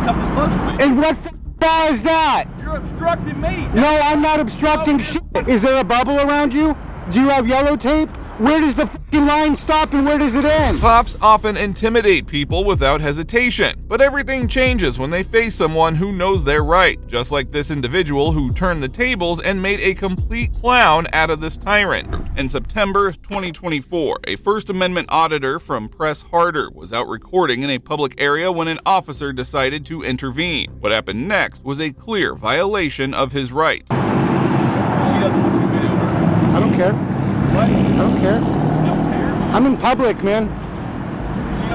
come this close to me. And what law is that? You're obstructing me. No, I'm not obstructing shit. Is there a bubble around you? Do you have yellow tape? Where does the fucking line stop and where does it end? Cops often intimidate people without hesitation, but everything changes when they face someone who knows their right, just like this individual who turned the tables and made a complete clown out of this tyrant. In September 2024, a First Amendment auditor from Press Harder was out recording in a public area when an officer decided to intervene. What happened next was a clear violation of his rights. She doesn't want you to video her. I don't care. What? I don't care. You don't care? I'm in public, man.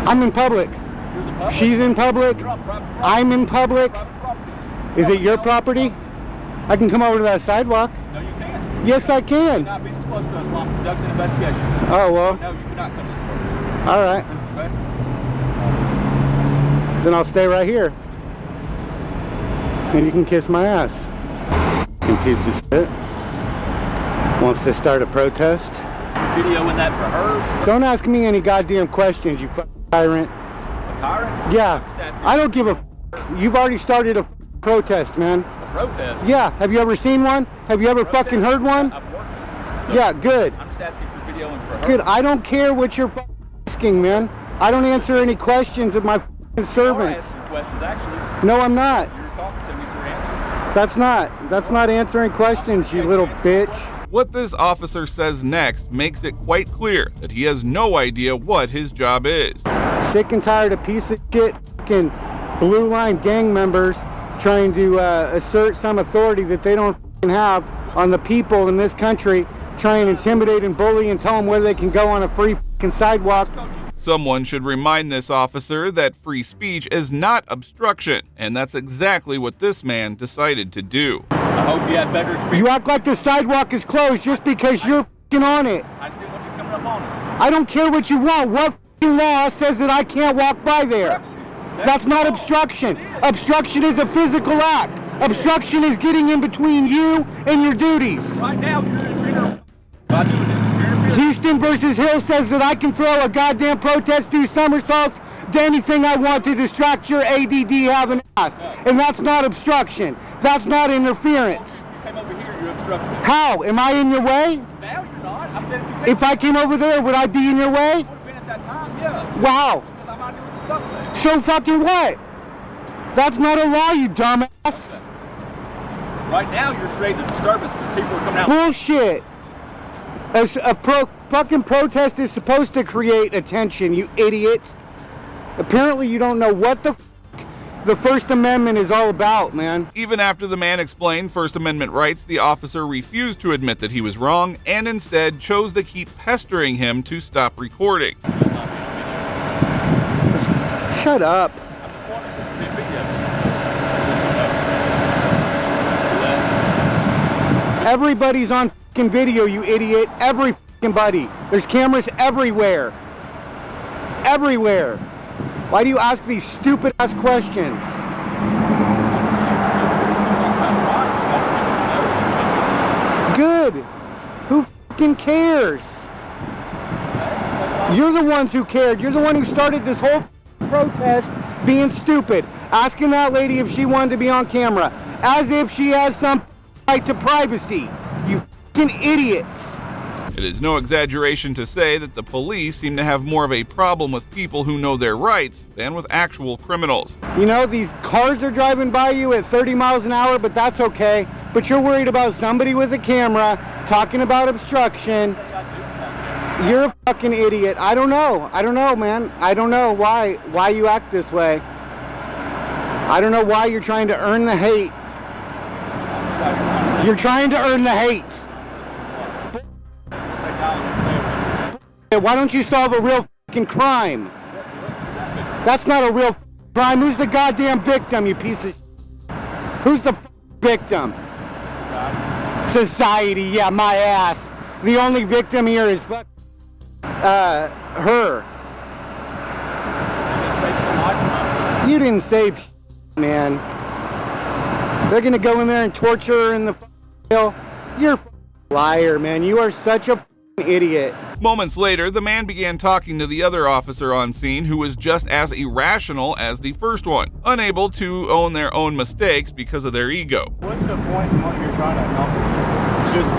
I'm in public. You're the public. She's in public. You're on private property. I'm in public. Private property. Is it your property? I can come over to that sidewalk. No, you can't. Yes, I You can. cannot be this close to us while I'm conducting an investigation. Oh, well. No, you cannot come this close. All right. Okay? Then I'll stay right here. And you can kiss my ass. You piece of shit. Wants to start a protest. Videoing that for her? Don't ask me any goddamn questions, you fucking tyrant. A tyrant? Yeah. Just asking I don't give a f. You've already started a protest, man. a protest. Yeah. Have you ever seen one? Have you ever fucking heard one? I'm working. So Yeah, good. I'm just asking for videoing for her. Good. I don't care what you're asking, man. I don't answer any questions of my You are servants. asking questions, actually. No, I'm not. You're talking to me, so you're answering. That's not answering questions, you little bitch. What this officer says next makes it quite clear that he has no idea what his job is. Sick and tired of piece of shit fucking blue line gang members trying to assert some authority that they don't fucking have on the people in this country, try and intimidate and bully and tell them where they can go on a free fucking sidewalk. Someone should remind this officer that free speech is not obstruction, and that's exactly what this man decided to do. I hope you had better experience. You act like the sidewalk is closed just because you're fucking on it. I just didn't want you coming up on us. I don't care what you want. What fucking law says that I can't walk by there? That's not obstruction. Obstruction is a physical act. Obstruction is getting in between you and your duties. Right now, you're interfering by doing this. You're interfering. Houston versus Hill says that I can throw a goddamn protest, do somersaults, do anything I want to distract your ADD having ass. And that's not obstruction. That's not interference. You came over here, you're obstructing. How? Am I in your way? Now you're not. I said if you came If I came over there, would I be in your way? would have been at that time, yeah. Wow. Because I'm out here with the suspect. So fucking what? That's not a law, you dumbass. Right now, you're creating a disturbance because people are coming out. Bullshit. Fucking protest is supposed to create attention, you idiot. Apparently you don't know what the First Amendment is all about, man. Even after the man explained First Amendment rights, the officer refused to admit that he was wrong and instead chose to keep pestering him to stop recording. Shut up. I just wanted to be a video. Everybody's on fucking video, you idiot. Every fucking buddy. There's cameras everywhere. Everywhere. Why do you ask these stupid ass questions? Good. Who fucking cares? You're the ones who cared. You're the one who started this whole protest being stupid. Asking that lady if she wanted to be on camera. As if she has some right to privacy. You fucking idiots. It is no exaggeration to say that the police seem to have more of a problem with people who know their rights than with actual criminals. You know, these cars are driving by you at 30 miles an hour, but that's okay. But you're worried about somebody with a camera talking about obstruction. You're a fucking idiot. I don't know, man. I don't know why you act this way. I don't know why you're trying to earn the hate. You're trying to earn the hate. Why don't you solve a real fucking crime? That's not a real crime. Who's the goddamn victim, you piece of shit? Who's the victim? Society, yeah, my ass. The only victim here is her. You didn't save shit, man. They're gonna go in there and torture her in the hill. You're a liar, man. You are such a idiot. Moments later, the man began talking to the other officer on scene who was just as irrational as the first one, unable to own their own mistakes because of their ego. What's the point in what you're trying to accomplish? Just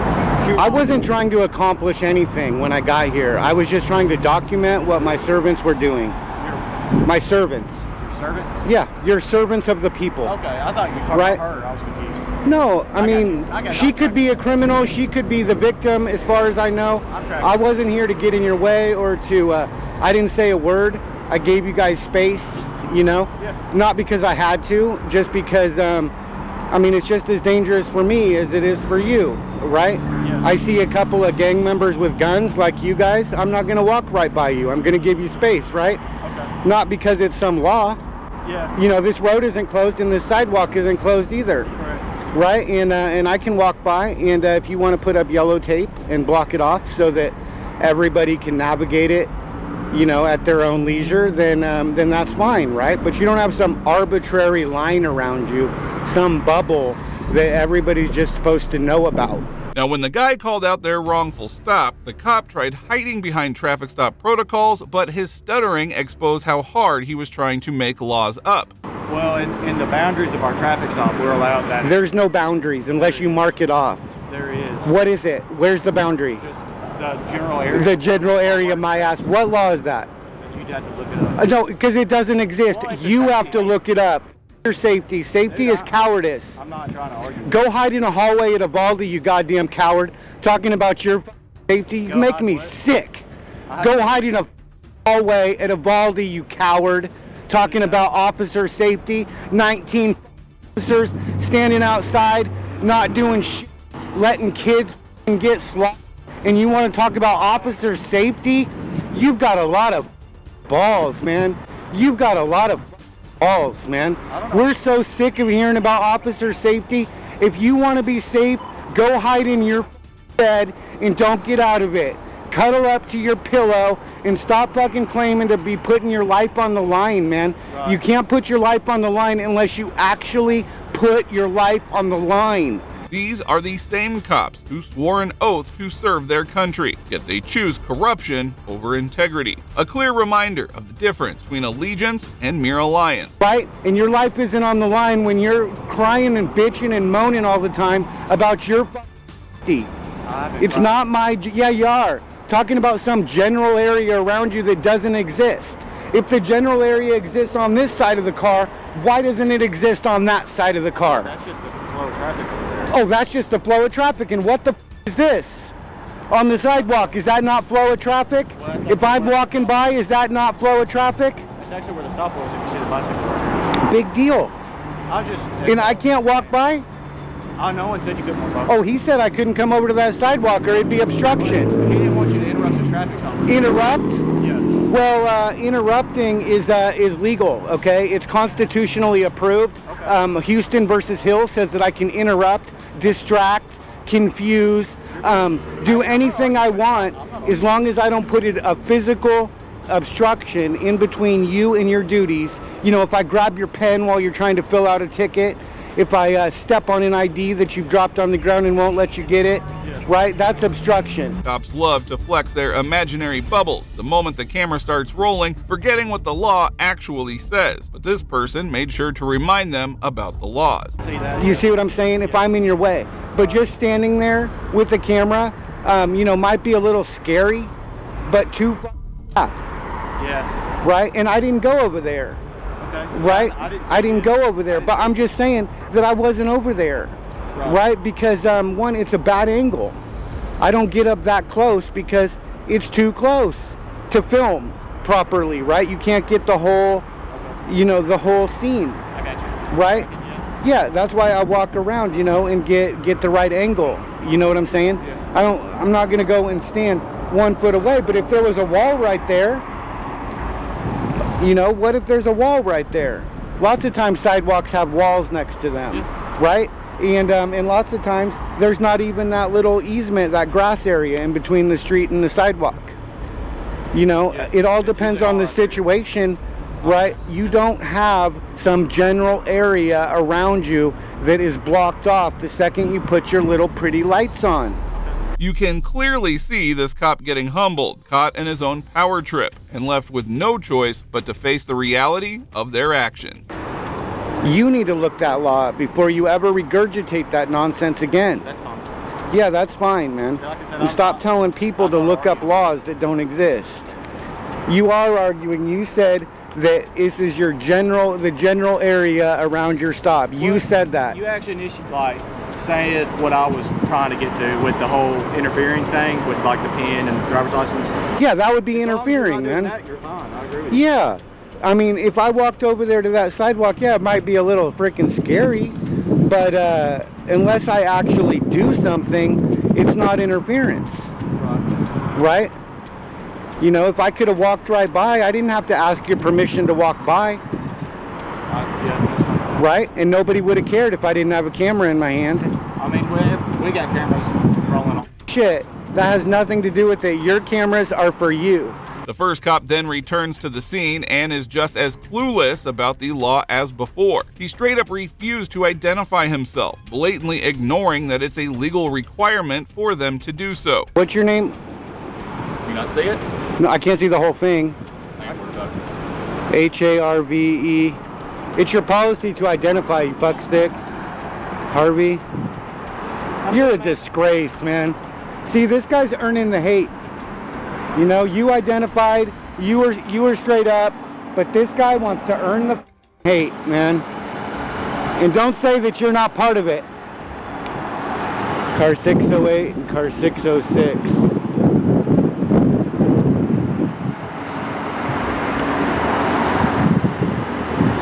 I wasn't trying to accomplish anything when I got here. I was just trying to document what my servants were doing. My servants. your servants? Yeah, you're servants of the people. Okay, I thought you were talking Right. about her. I was confused. No, I mean, I got she you. could be a criminal, she could be the victim, as far as I know. I'm tracking. I wasn't here to get in your way or to, I didn't say a word. I gave you guys space, you know? Yeah. Not because I had to, just because, I mean, it's just as dangerous for me as it is for you, right? Yeah. I see a couple of gang members with guns like you guys, I'm not gonna walk right by you. I'm gonna give you space, right? Okay. Not because it's some law. Yeah. You know, this road isn't closed and this sidewalk isn't closed either. Correct. Right, and I can walk by, and if you want to put up yellow tape and block it off so that everybody can navigate it, you know, at their own leisure, then that's fine, right? But you don't have some arbitrary line around you, some bubble that everybody's just supposed to know about. Now, when the guy called out their wrongful stop, the cop tried hiding behind traffic stop protocols, but his stuttering exposed how hard he was trying to make laws up. Well, in the boundaries of our traffic stop, we're allowed that. There's no boundaries unless you mark it off. There is. What is it? Where's the boundary? Just the general area. The general area, my ass. What law is that? You'd have to look it up. No, because it doesn't exist. Well, it's a You safety have to thing. look it up. Your safety. Safety is cowardice. I'm not trying to argue. Go hide in a hallway at Uvalde, you goddamn coward. Talking about your safety, you Go make hide me what? sick. Go hide in a hallway at Uvalde, you coward. Talking about officer safety. 19 officers standing outside, not doing shit, letting kids get slaughtered. And you want to talk about officer safety? You've got a lot of balls, man. You've got a lot of balls, man. We're so sick of hearing about officer safety. If you want to be safe, go hide in your bed and don't get out of it. Cuddle up to your pillow and stop fucking claiming to be putting your life on the line, man. Right. You can't put your life on the line unless you actually put your life on the line. These are the same cops who swore an oath to serve their country, yet they choose corruption over integrity. A clear reminder of the difference between allegiance and mere alliance. Right? And your life isn't on the line when you're crying and bitching and moaning all the time about your safety. It's not my, yeah, you are. Talking about some general area around you that doesn't exist. If the general area exists on this side of the car, why doesn't it exist on that side of the car? That's just the flow of traffic over there. Oh, that's just the flow of traffic. And what the is this? On the sidewalk, is that not flow of traffic? Well, If I'm walking by, is that not flow of traffic? That's actually where the stop was if you see the bicycle. Big deal. I was just. And I can't walk by? Oh, no one said you couldn't walk. Oh, he said I couldn't come over to that sidewalk or it'd be obstruction. He didn't want you to interrupt the traffic stop. Interrupt? Yeah. Well, interrupting is legal, okay? It's constitutionally approved. Okay. Houston versus Hill says that I can interrupt, distract, confuse, do anything I want as long as I don't put a physical obstruction in between you and your duties. You know, if I grab your pen while you're trying to fill out a ticket, if I step on an ID that you've dropped on the ground and won't let you get it, right? That's obstruction. Cops love to flex their imaginary bubbles the moment the camera starts rolling, forgetting what the law actually says. But this person made sure to remind them about the laws. See that? You see what I'm saying? If I'm in your way. But just standing there with the camera, you know, might be a little scary, but too Yeah. right? And I didn't go over there. Okay. Right? I didn't go over there, I but I'm just saying that I wasn't over there, right? Because one, it's a bad angle. I don't get up that close because it's too close to film properly, right? You can't get the whole, you know, the whole scene, I got you. right? Yeah. Yeah, that's why I walk around, you know, and get the right angle. You know what I'm saying? Yeah. I'm not gonna go and stand 1 foot away, but if there was a wall right there, you know, what if there's a wall right there? Lots of times sidewalks have walls next to them, right? And lots of times there's not even that little easement, that grass area in between the street and the sidewalk. You know, it all depends on the situation, right? You don't have some general area around you that is blocked off the second you put your little pretty lights on. You can clearly see this cop getting humbled, caught in his own power trip, and left with no choice but to face the reality of their action. You need to look that law up before you ever regurgitate that nonsense again. That's fine. Yeah, that's fine, man. Like I said, And stop telling people to look up laws that don't exist. You are arguing. You said that this is the general area around your stop. You said that. You actually initially said what I was trying to get to with the whole interfering thing with like the pen and the driver's license. Yeah, that would be interfering, man. You're fine. I agree with you. Yeah. I mean, if I walked over there to that sidewalk, yeah, it might be a little freaking scary, but unless I actually do something, it's not interference. Right? You know, if I could have walked right by, I didn't have to ask your permission to walk by. Yeah. Right? And nobody would have cared if I didn't have a camera in my hand. I mean, we got cameras rolling on. Shit, that has nothing to do with it. Your cameras are for you. The first cop then returns to the scene and is just as clueless about the law as before. He straight up refused to identify himself, blatantly ignoring that it's a legal requirement for them to do so. What's your name? You not see it? No, I can't see the whole thing. I ain't worried about it. Harve. It's your policy to identify, you fuckstick. Harvey. You're a disgrace, man. See, this guy's earning the hate. You know, you identified, you were straight up, but this guy wants to earn the hate, man. And don't say that you're not part of it. Car 608 and car 606.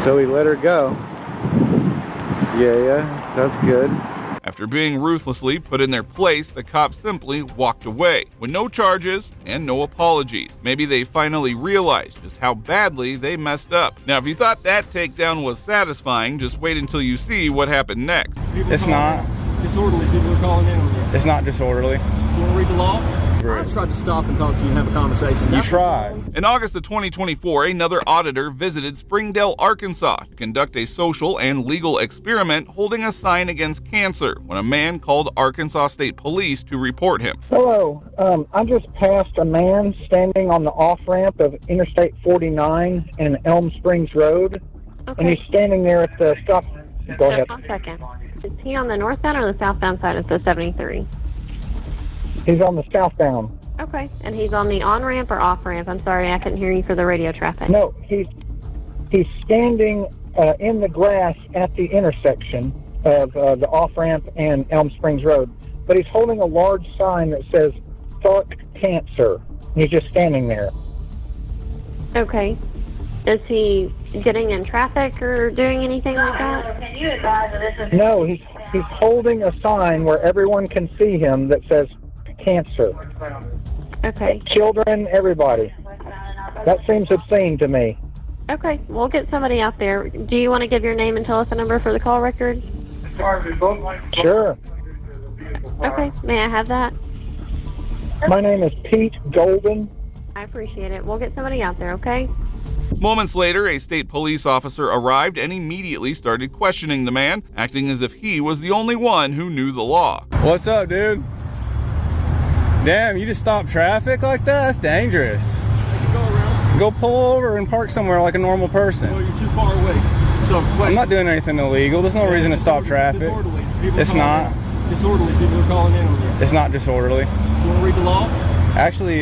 So he let her go. Yeah, that's good. After being ruthlessly put in their place, the cops simply walked away, with no charges and no apologies. Maybe they finally realized just how badly they messed up. Now, if you thought that takedown was satisfying, just wait until you see what happened next. It's not. Disorderly people are calling in on you. It's not disorderly. You want to read the law? I tried to stop and talk to you and have a conversation. You tried. In August of 2024, another auditor visited Springdale, Arkansas to conduct a social and legal experiment holding a sign against cancer when a man called Arkansas State Police to report him. Hello. I just passed a man standing on the off-ramp of Interstate 49 and Elm Springs Road, Okay. and he's standing there at the stop. Go ahead. Just 1 second. Is he on the northbound or the southbound side of the 73? He's on the southbound. Okay. And he's on the on-ramp or off-ramp? I'm sorry, I couldn't hear you for the radio traffic. No, he's standing in the grass at the intersection of the off-ramp and Elm Springs Road, but he's holding a large sign that says "Fuck Cancer." He's just standing there. Okay. Is he getting in traffic or doing anything like that? Can you advise that this is... No, he's holding a sign where everyone can see him that says "Cancer." Okay. Children, everybody. That seems obscene to me. Okay. We'll get somebody out there. Do you want to give your name and telephone number for the call record? Sure. Okay. May I have that? My name is Pete Golden. I appreciate it. We'll get somebody out there, okay? Moments later, a state police officer arrived and immediately started questioning the man, acting as if he was the only one who knew the law. What's up, dude? Damn, you just stopped traffic like that? That's dangerous. Go around. Go pull over and park somewhere like a normal person. Well, you're too far away. So, I'm not doing anything illegal. There's no reason to stop traffic. Disorderly. People It's calling not. in. Disorderly people are calling in on you. It's not disorderly. You want to read the law? Actually,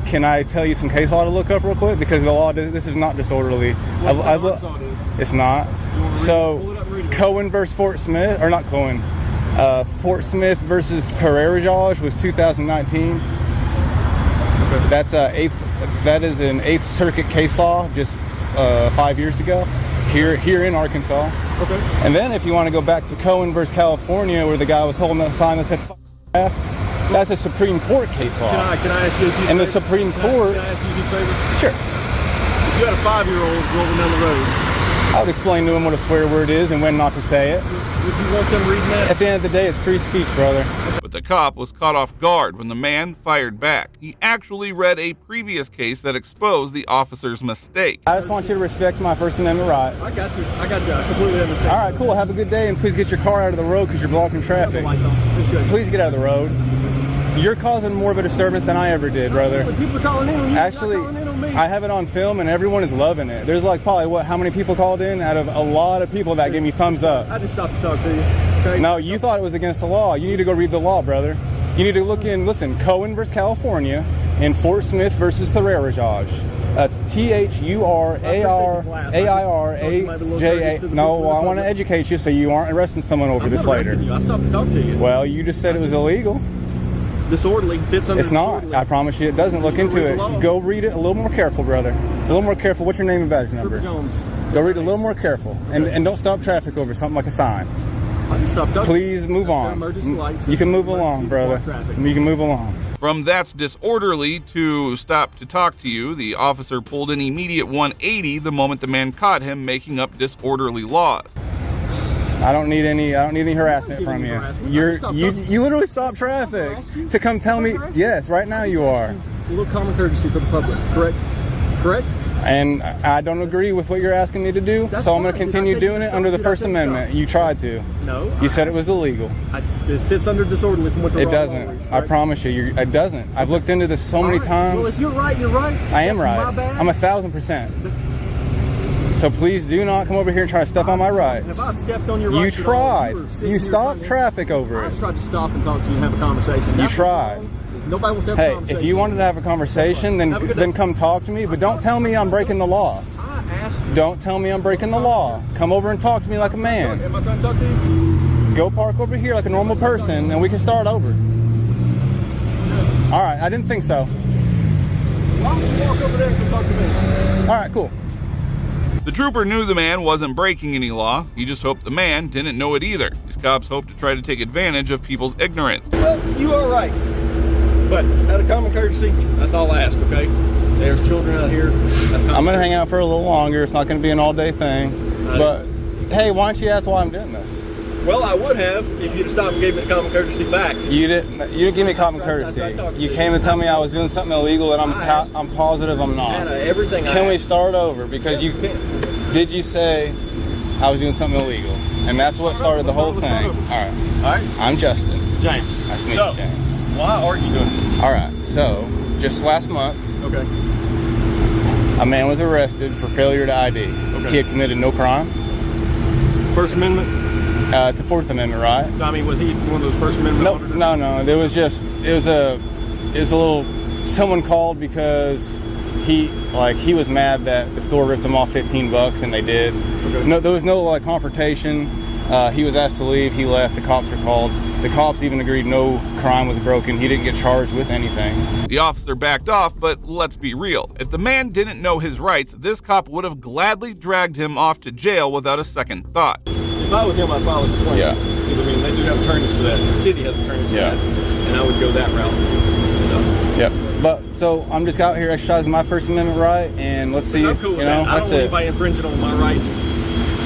can I tell you some case law to look up real quick? Because the law, this is not disorderly. Arkansas it is. It's not. You want to So, pull it up and read it. Cohen versus Fort Smith, or not Cohen, Fort Smith versus Ferrari-Jage was 2019. That's that is an 8th Circuit case law just 5 years ago here in Arkansas. Okay. And then if you want to go back to Cohen versus California, where the guy was holding that sign that said "F*** left," that's a Supreme Court case law. Can I ask you a few And the favors? Supreme Court... Can I ask you a few favors? Sure. If you had a 5-year-old rolling down the road, I would explain to him what a swear word is and when not to say it. would you want them reading that? At the end of the day, it's free speech, brother. But the cop was caught off guard when the man fired back. He actually read a previous case that exposed the officer's mistake. I just want you to respect my First Amendment right. I got you. I completely understand. All right, cool. Have a good day, and please get your car out of the road because you're blocking traffic. Lights on. It's good. Please get out of the road. You're causing more of a disturbance than I ever did, brother. When people are calling in on you, Actually, you're not calling in on me. I have it on film and everyone is loving it. There's like probably how many people called in out of a lot of people that gave me thumbs up. I just stopped to talk to you. Okay? No, you thought it was against the law. You need to go read the law, brother. You need to listen, Cohen versus California and Fort Smith versus Thoreau-Judge. That's T-H-U-R-A-R-A-I-R-A-J-A. No, well, I want to educate you so you aren't arresting someone over this later. You. I stopped to talk to you. Well, you just said it was illegal. Disorderly fits under It's not. disorderly. I promise you it doesn't. Look into it. Go read it a little more careful, brother. A little more careful. What's your name and badge number? Jones. Go read it a little more careful. And don't stop traffic over something like a sign. I just stopped talking. Please move on. Emergency lights. You can move along, brother. You can move along. From that's disorderly to stop to talk to you, the officer pulled an immediate 180 the moment the man caught him making up disorderly laws. I don't need any harassment from you. You literally stopped traffic to come tell me. Yes, right now you are. A little common courtesy for the public, correct? Correct? And I don't agree with what you're asking me to do, so I'm going to continue doing it under the First Amendment. You tried to. No. You said it was illegal. It fits under disorderly from what the It law doesn't. reads, I promise you, it doesn't. I've looked into this so many times. Well, if you're right, you're right. I am That's right. my bad. I'm 1,000%. So please do not come over here and try to step on my rights. If I stepped on your You rights at all, tried. were sitting You here stopped trying to- traffic over I it. tried to stop and talk to you and have a conversation. You That's tried. wrong. Nobody wants to have a Hey, conversation. if you wanted to have a conversation, Have a good day. then come talk to me. But don't tell me I'm breaking the law. I asked you. Don't tell me I'm breaking the law. Come over and talk to me like a man. Am I trying to talk to you? Go park over here like a normal person, and we can start over. All right, I didn't think so. Why don't you walk over there and come talk to me? All right, cool. The trooper knew the man wasn't breaking any law. He just hoped the man didn't know it either. These cops hope to try to take advantage of people's ignorance. Well, you are right. But out of common courtesy, that's all I ask, okay? There's children out here. I'm going to hang out for a little longer. It's not going to be an all-day thing. But, hey, why don't you ask why I'm doing this? Well, I would have if you'd have stopped and gave me the common courtesy back. You didn't give me common courtesy. You came and tell me I was doing something illegal, and I'm positive I'm not. Everything Can we start over? Because did you say I was doing something illegal? And that's what started the whole thing. All right. All right. I'm Justin. James. Nice to meet So, you, James. why are you doing this? All right. So, just last month, Okay. a man was arrested for failure to ID. Okay. He had committed no crime. First Amendment? It's a Fourth Amendment, right? I mean, was he one of those First Amendment No, auditors? no. There was just it was a little. Someone called because he was mad that the store ripped him off $15, and they did. Okay. No, there was no confrontation. He was asked to leave. He left. The cops were called. The cops even agreed no crime was broken. He didn't get charged with anything. The officer backed off, but let's be real. If the man didn't know his rights, this cop would have gladly dragged him off to jail without a second thought. If I was him, I'd file a complaint. Yeah. See what I mean? They do have attorneys for that. The city has attorneys for Yeah. that. And I would go that route. So, Yep. But so I'm just out here exercising my First Amendment right, and let's see. I'm cool with that. I don't that's want it. anybody infringing on my rights.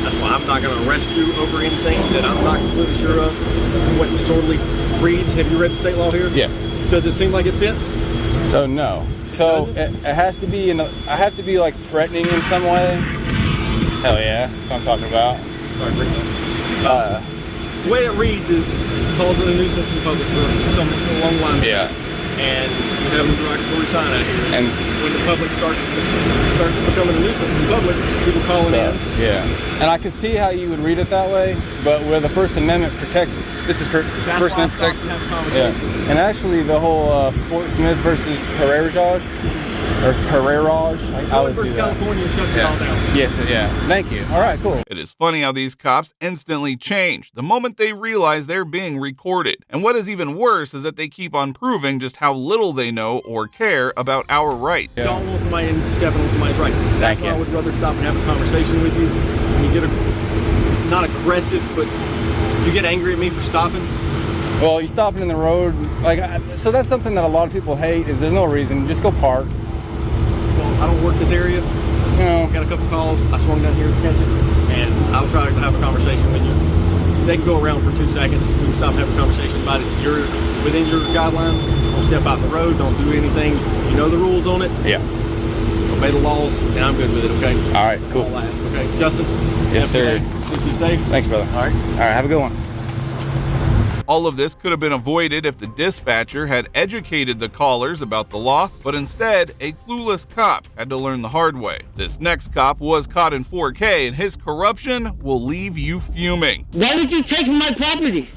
That's why I'm not going to arrest you over anything that I'm not completely sure of. What disorderly reads. Have you read the state law here? Yeah. Does it seem like it fits? So no. So Does it has to be I have to be like threatening in some way. Hell yeah, that's what I'm talking about. Sorry, bring it up. So the way it reads is causing a nuisance in public for something along the lines. Yeah. And you have a derogatory sign out here. And when the public starts becoming a nuisance in public, people calling in. Yeah. And I can see how you would read it that way, but where the First Amendment protects it. This is First Amendment protection. Have a Yeah. conversation. And actually, the whole Fort Smith versus Thoreau-Judge, or Thoreau-Judge, I always do Versus that. California shuts it all down. Yes. Yeah. Thank you. All right. Cool. It is funny how these cops instantly change the moment they realize they're being recorded. And what is even worse is that they keep on proving just how little they know or care about our rights. Yeah. Don't want somebody stepping on somebody's rights. That's why you. I would rather stop and have a conversation with you. When you get not aggressive, but you get angry at me for stopping. Well, you stopping in the road, so that's something that a lot of people hate. Is there's no reason. Just go park. Well, I don't work this area. You know. Got a couple calls. I swung down here to catch it, and I'll try to have a conversation with you. They can go around for 2 seconds. We can stop and have a conversation about it. You're within your guidelines. Don't step out the road. Don't do anything. You know the rules on it. Yeah. Obey the laws, and I'm good with it. Okay. All right. Cool. I'll ask. Okay, Justin. Yes, have a good sir. day. Please be safe. Thanks, brother. All right. All right. Have a good one. All of this could have been avoided if the dispatcher had educated the callers about the law, but instead, a clueless cop had to learn the hard way. This next cop was caught in 4K, and his corruption will leave you fuming. Why would you take my property?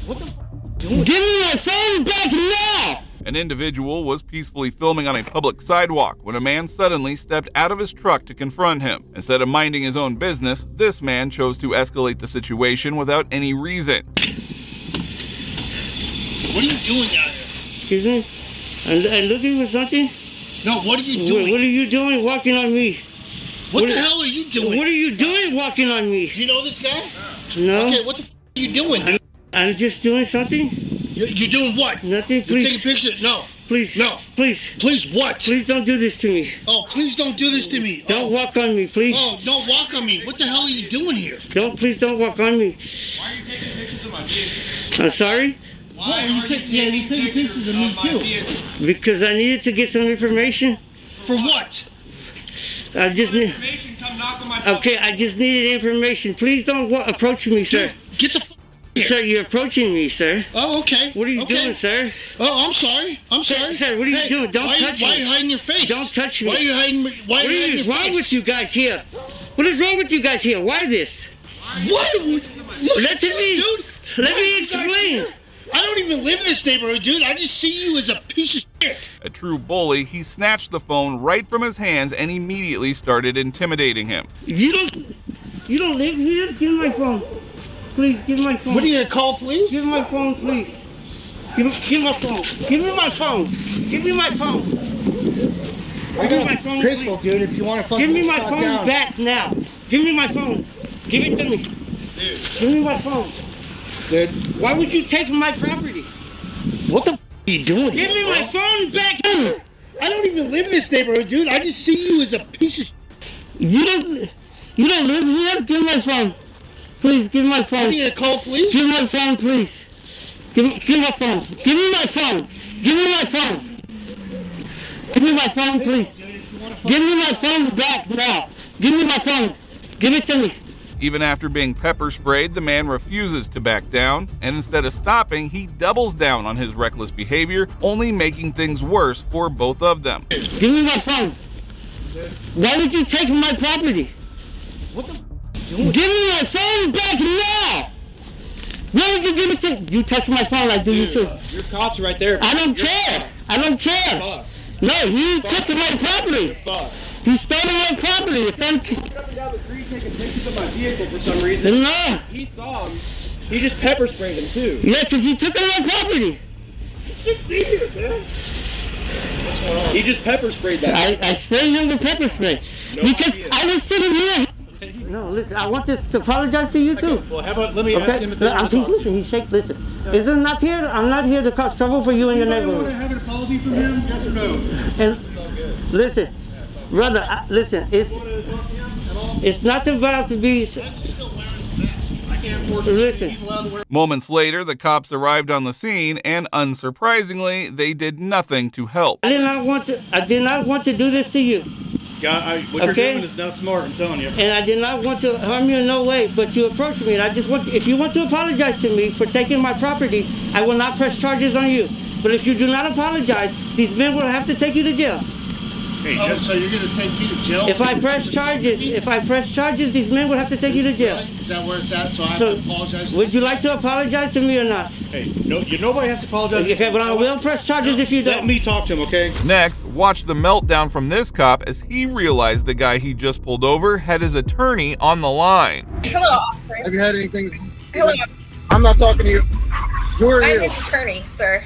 What the f*** Give me my phone back now! An individual was peacefully filming on a public sidewalk when a man suddenly stepped out of his truck to confront him. Instead of minding his own business, this man chose to escalate the situation without any reason. What are you doing out here? Excuse me? I'm looking for something? No, what are you doing? What are you doing walking on me? What the hell are you doing? What are you doing walking on me? Do you know this guy? No. Okay, what the f are you doing? I'm just doing something. You're doing what? Nothing, please. You're taking pictures? No. Please. No. Please. Please what? Please don't do this to me. Oh, please don't do this to me. Don't walk on me, please. Oh, don't walk on me. What the hell are you doing here? Please don't walk on me. Why are you taking pictures of my vehicle? I'm sorry? Why he's taking pictures of me too. Because I needed to get some information. For what? I just need. Information, come knock on my door. Okay, I just needed information. Please don't approach me, sir. Dude, get the f here. Sir, you're approaching me, sir. Oh, okay. What are you doing, sir? Oh, I'm sorry. I'm sorry. Sir, what are you doing? Don't touch me. Why are you hiding your face? Don't touch me. Why are you hiding? Why What is wrong with you guys here? What is wrong with you guys here? Why this? What? Let me explain. I don't even live in this neighborhood, dude. I just see you as a piece of shit. A true bully, he snatched the phone right from his hands and immediately started intimidating him. You don't live here? Give me my phone. Please, give me my phone. What are you gonna call, please? Give me my phone, please. Give me my phone. Give me my phone. Give me my phone. I got a pistol, dude. If you want to fucking give me my phone back now. Give me my phone. Give it to me. Dude. Give me my phone. Dude. Why would you take my property? What the f are you doing? Give me my phone back. I don't even live in this neighborhood, dude. I just see you as a piece of shit. You don't live here? Give me my phone. Please, give me my phone. What are you gonna call, please? Give me my phone, please. Give me my phone. Give me my phone. Give me my phone. Give me my phone, please. Give me my phone back now. Give me my phone. Give it to me. Even after being pepper sprayed, the man refuses to back down, and instead of stopping, he doubles down on his reckless behavior, only making things worse for both of them. Give me my phone. Why would you take my property? What the f Give me my phone back now! Why would you give it to? You touch my phone, I do you too. Your cops right there. I don't care. I don't care. No, he took my property. He stole my property. The son. Coming down the street taking pictures of my vehicle for some reason. No. He saw him. He just pepper sprayed him too. Yeah, because he took my property. He just pepper sprayed that. I sprayed him with pepper spray. Because I was sitting here. No, listen, I want to apologize to you too. Well, how about let me ask him if they want to talk. Listen, he's shaking. Listen, is it not here? I'm not here to cause trouble for you and your neighborhood. Have an apology from him? Yes or no? And listen, brother, listen, it's not about to be. Listen. Moments later, the cops arrived on the scene, and unsurprisingly, they did nothing to help. I did not want to do this to you. God, what you're doing is not smart, I'm telling you. And I did not want to harm you in no way, but you approached me, and I just want, if you want to apologize to me for taking my property, I will not press charges on you. But if you do not apologize, these men will have to take you to jail. Hey, so you're gonna take me to jail? If I press charges, these men will have to take you to jail. Is that where it's at? So I have to apologize? Would you like to apologize to me or not? Hey, nobody has to apologize. Okay, but I will press charges if you don't. Let me talk to him, okay? Next, watch the meltdown from this cop as he realized the guy he just pulled over had his attorney on the line. Hello, officer. Have you had anything? Hello. I'm not talking to you. Who are you? I'm his attorney, sir.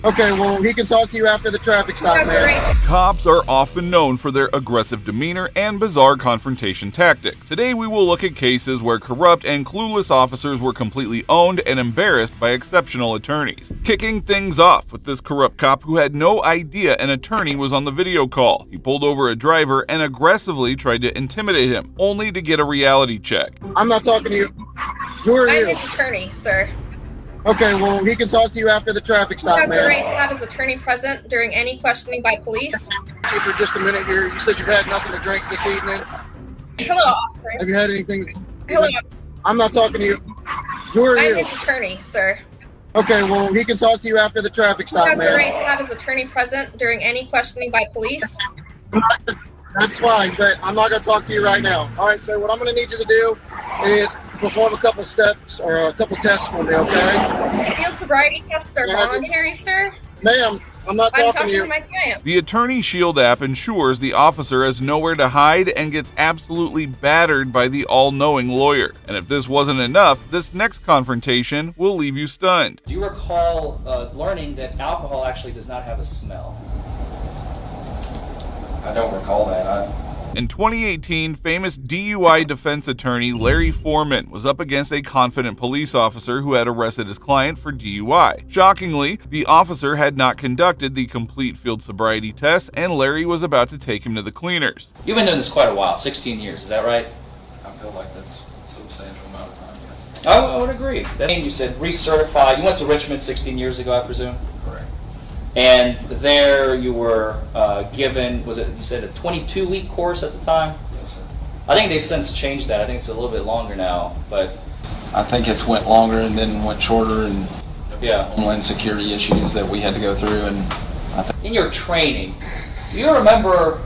Okay, well, he can talk to you after the traffic stop, That's man. right. Cops are often known for their aggressive demeanor and bizarre confrontation tactics. Today we will look at cases where corrupt and clueless officers were completely owned and embarrassed by exceptional attorneys. Kicking things off with this corrupt cop who had no idea an attorney was on the video call. He pulled over a driver and aggressively tried to intimidate him, only to get a reality check. I'm not talking to you. Who are you? I'm his attorney, sir. Okay, well, he can talk to you after the traffic He stop, has the man. right to have his attorney present during any questioning by police. For just a minute here, you said you've had nothing to drink this evening. Hello, officer. Have you had anything? Hello. I'm not talking to you. Who are I'm you? his attorney, sir. Okay, well, he can talk to you after the traffic He stop, has the man. right to have his attorney present during any questioning by police. That's fine, but I'm not going to talk to you right now. All right, so what I'm going to need you to do is perform a couple steps or a couple tests for me, okay? Field sobriety tests are Yeah, voluntary, sir. Ma'am, I'm not I'm talking to you. to my client. The Attorney Shield app ensures the officer has nowhere to hide and gets absolutely battered by the all-knowing lawyer. And if this wasn't enough, this next confrontation will leave you stunned. Do you recall learning that alcohol actually does not have a smell? I don't recall that. In 2018, famous DUI defense attorney Larry Foreman was up against a confident police officer who had arrested his client for DUI. Shockingly, the officer had not conducted the complete field sobriety test, and Larry was about to take him to the cleaners. You've been doing this quite a while, 16 years, is that right? I feel like that's a substantial amount of time, yes. I would agree. That means you said recertified. You went to Richmond 16 years ago, I presume? Correct. And there you were given, was it, you said a 22-week course at the time? Yes, sir. I think they've since changed that. I think it's a little bit longer now, but... I think it's went longer and then went shorter, and yeah, homeland security issues that we had to go through. And I think in your training, do you remember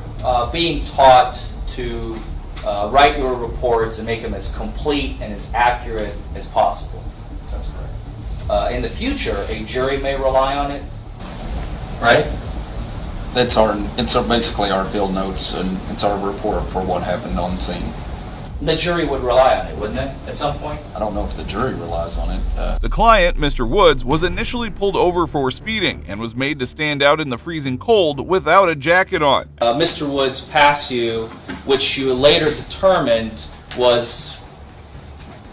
being taught to write your reports and make them as complete and as accurate as possible? that's correct. In the future, a jury may rely on it, right? It's basically our field notes, and it's our report for what happened on the scene. The jury would rely on it, wouldn't it, at some point? I don't know if the jury relies on it. The client, Mr. Woods, was initially pulled over for speeding and was made to stand out in the freezing cold without a jacket on. Mr. Woods passed you, which you later determined was,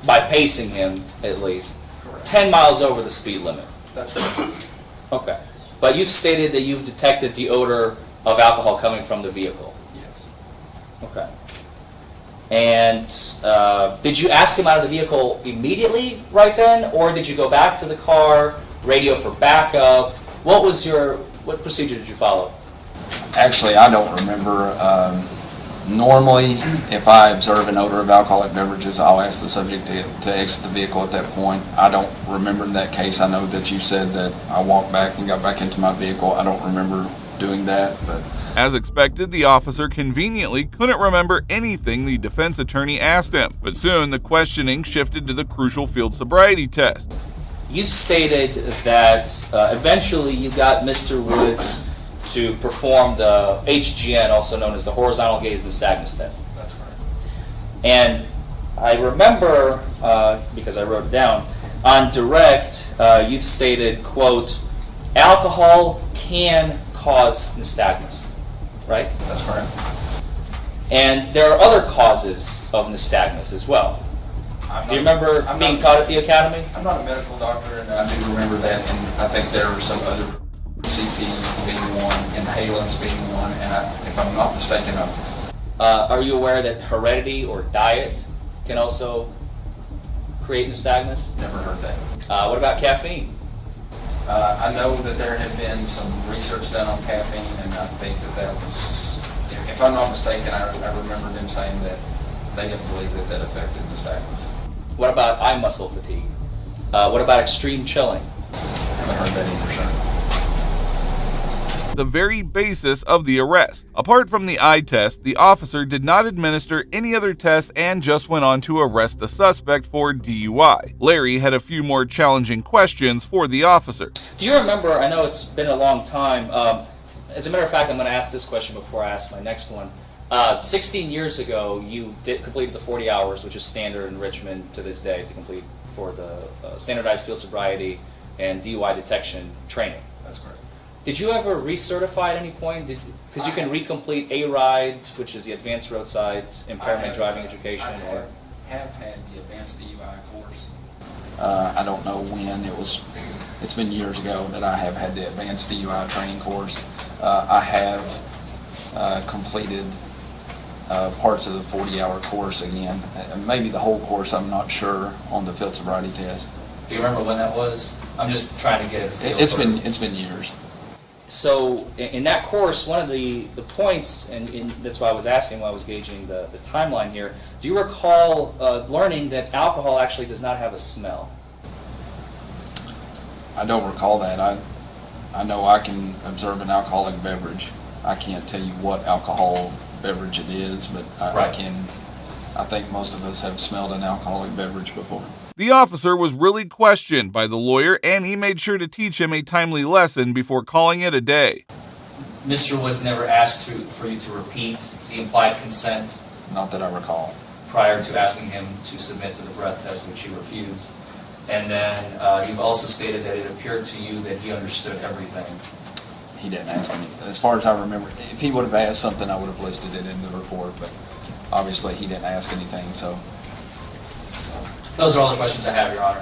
by pacing him at least, Correct. 10 miles over the speed limit. That's correct. Okay. But you've stated that you've detected the odor of alcohol coming from the vehicle. Yes. Okay. And did you ask him out of the vehicle immediately right then, or did you go back to the car, radio for backup? What procedure did you follow? Actually, I don't remember. Normally, if I observe an odor of alcoholic beverages, I'll ask the subject to exit the vehicle at that point. I don't remember in that case. I know that you said that I walked back and got back into my vehicle. I don't remember doing that, but... As expected, the officer conveniently couldn't remember anything the defense attorney asked him, but soon the questioning shifted to the crucial field sobriety test. You've stated that eventually you got Mr. Woods to perform the HGN, also known as the horizontal gaze nystagmus test. That's correct. And I remember, because I wrote it down, on direct, you've stated, quote, alcohol can cause nystagmus, right? That's correct. And there are other causes of nystagmus as well. Do you remember being taught at the academy? I'm not a medical doctor, and I do remember that, and I think there are some other CP being one, inhalants being one, and if I'm not mistaken, are you aware that heredity or diet can also create nystagmus? Never heard that. What about caffeine? I know that there had been some research done on caffeine, and I think that was, if I'm not mistaken, I remember them saying that they didn't believe that affected nystagmus. What about eye muscle fatigue? What about extreme chilling? I haven't heard that either, sir. The very basis of the arrest. Apart from the eye test, the officer did not administer any other tests and just went on to arrest the suspect for DUI. Larry had a few more challenging questions for the officer. Do you remember, I know it's been a long time, as a matter of fact, I'm going to ask this question before I ask my next one. 16 years ago, you completed the 40 hours, which is standard in Richmond to this day to complete for the standardized field sobriety and DUI detection training. That's correct. Did you ever recertify at any point? Because you can recomplete A-RIDE, which is the Advanced Roadside Impairment Driving Education. I have had the Advanced DUI course. I don't know when. It's been years ago that I have had the Advanced DUI training course. I have completed parts of the 40-hour course again. Maybe the whole course, I'm not sure, on the field sobriety test. Do you remember when that was? I'm just trying to get a feel. It's been years. So in that course, one of the points, and that's why I was asking, why I was gauging the timeline here, do you recall learning that alcohol actually does not have a smell? I don't recall that. I know I can observe an alcoholic beverage. I can't tell you what alcohol beverage it is, but I think most of us have smelled an alcoholic beverage before. The officer was really questioned by the lawyer, and he made sure to teach him a timely lesson before calling it a day. Mr. Woods never asked for you to repeat the implied consent? Not that I recall. Prior to asking him to submit to the breath test, which he refused. And then you've also stated that it appeared to you that he understood everything. He didn't ask me. As far as I remember, if he would have asked something, I would have listed it in the report, but obviously he didn't ask anything, so. Those are all the questions I have, Your Honor.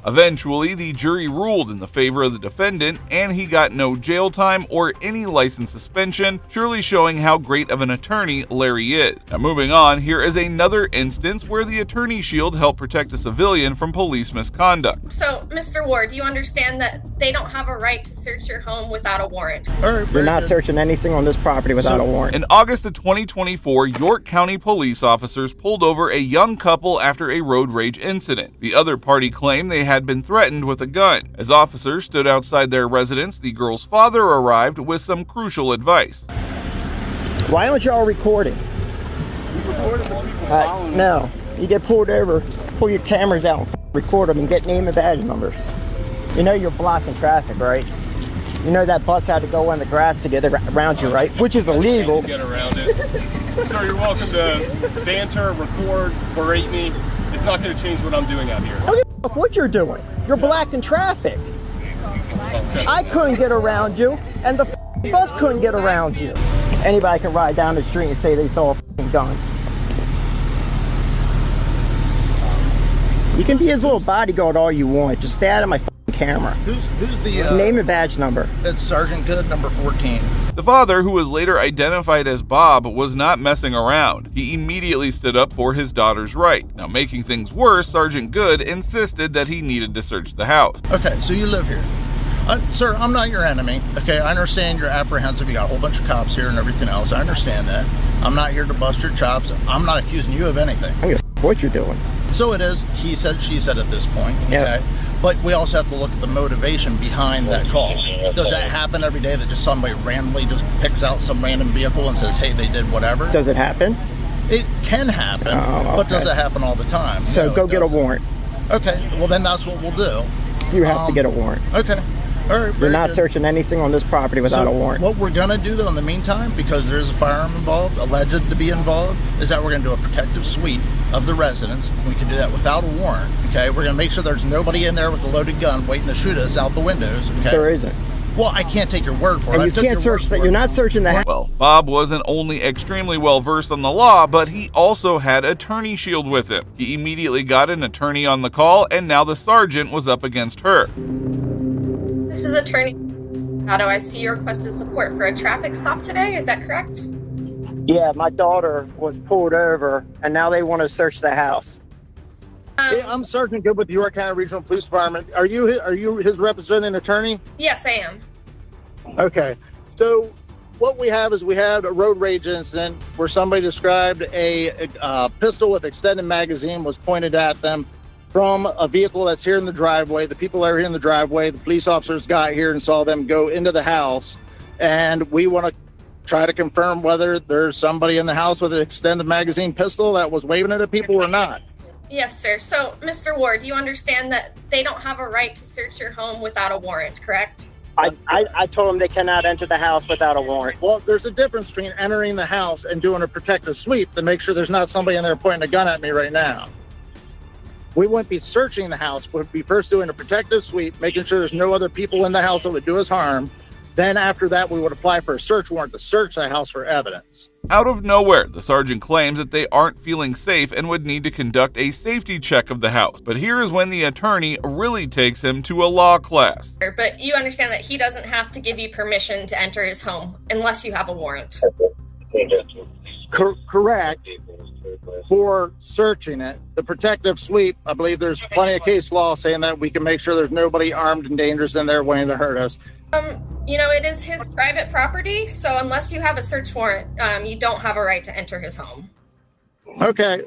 Eventually, the jury ruled in the favor of the defendant, and he got no jail time or any license suspension, surely showing how great of an attorney Larry is. Now moving on, here is another instance where the attorney shield helped protect a civilian from police misconduct. So, Mr. Ward, you understand that they don't have a right to search your home without a warrant? You're not searching anything on this property without a warrant. In August of 2024, York County police officers pulled over a young couple after a road rage incident. The other party claimed they had been threatened with a gun. As officers stood outside their residence, the girl's father arrived with some crucial advice. Why aren't y'all recording? No. You get pulled over, pull your cameras out, and record them, and get name and badge numbers. You know you're blocking traffic, right? You know that bus had to go on the grass to get around you, right? Which is illegal. Get around it. Sir, you're welcome to banter, record, berate me. It's not going to change what I'm doing out here. I don't give a fuck what you're doing. You're blocking traffic. Okay. I couldn't get around you, and the bus couldn't get around you. Anybody can ride down the street and say they saw a gun. You can be his little bodyguard all you want. Just stay out of my camera. Who's the name and badge number? It's Sergeant Good, number 14. The father, who was later identified as Bob, was not messing around. He immediately stood up for his daughter's right. Now, making things worse, Sergeant Good insisted that he needed to search the house. Okay, so you live here. Sir, I'm not your enemy. Okay, I understand you're apprehensive. You got a whole bunch of cops here and everything else. I understand that. I'm not here to bust your chops. I'm not accusing you of anything. I don't give a fuck what you're doing. So it is he said, she said at this point. Okay. Yep. But we also have to look at the motivation behind that call. Does that happen every day that just somebody randomly just picks out some random vehicle and says, hey, they did whatever? Does it happen? It can happen, but does it happen all the time? So No, go it get a doesn't. warrant. Okay, well then that's what we'll do. You have to get a warrant. Okay. All right, You're very not good. searching anything on this property without So a warrant. what we're going to do, though, in the meantime, because there's a firearm involved, alleged to be involved, is that we're going to do a protective sweep of the residence. We can do that without a warrant, okay? We're going to make sure there's nobody in there with a loaded gun waiting to shoot us out the windows, okay? There isn't. Well, I can't take your word for it. And I you took can't your search word that. for You're it. not searching the house. Well, Bob wasn't only extremely well versed on the law, but he also had attorney shield with him. He immediately got an attorney on the call, and now the sergeant was up against her. This is Attorney. How do I see you requested support for a traffic stop today? Is that correct? Yeah, my daughter was pulled over, and now they want to search the house. Hey, I'm Sergeant Good with the York County Regional Police Department. Are you his representing attorney? Yes, I am. Okay. So what we have is we had a road rage incident where somebody described a pistol with extended magazine was pointed at them from a vehicle that's here in the driveway. The people that are here in the driveway, the police officers got here and saw them go into the house. And we want to try to confirm whether there's somebody in the house with an extended magazine pistol that was waving it at people or not. Yes, sir. So, Mr. Ward, you understand that they don't have a right to search your home without a warrant, correct? I told them they cannot enter the house without a warrant. Well, there's a difference between entering the house and doing a protective sweep to make sure there's not somebody in there pointing a gun at me right now. We wouldn't be searching the house. We'd be first doing a protective sweep, making sure there's no other people in the house that would do us harm. Then after that, we would apply for a search warrant to search the house for evidence. Out of nowhere, the sergeant claims that they aren't feeling safe and would need to conduct a safety check of the house. But here is when the attorney really takes him to a law class. But you understand that he doesn't have to give you permission to enter his home unless you have a warrant. Correct. For searching it. The protective sweep, I believe there's plenty of case law saying that we can make sure there's nobody armed and dangerous in there waiting to hurt us. You know, it is his private property, so unless you have a search warrant, you don't have a right to enter his home. Okay,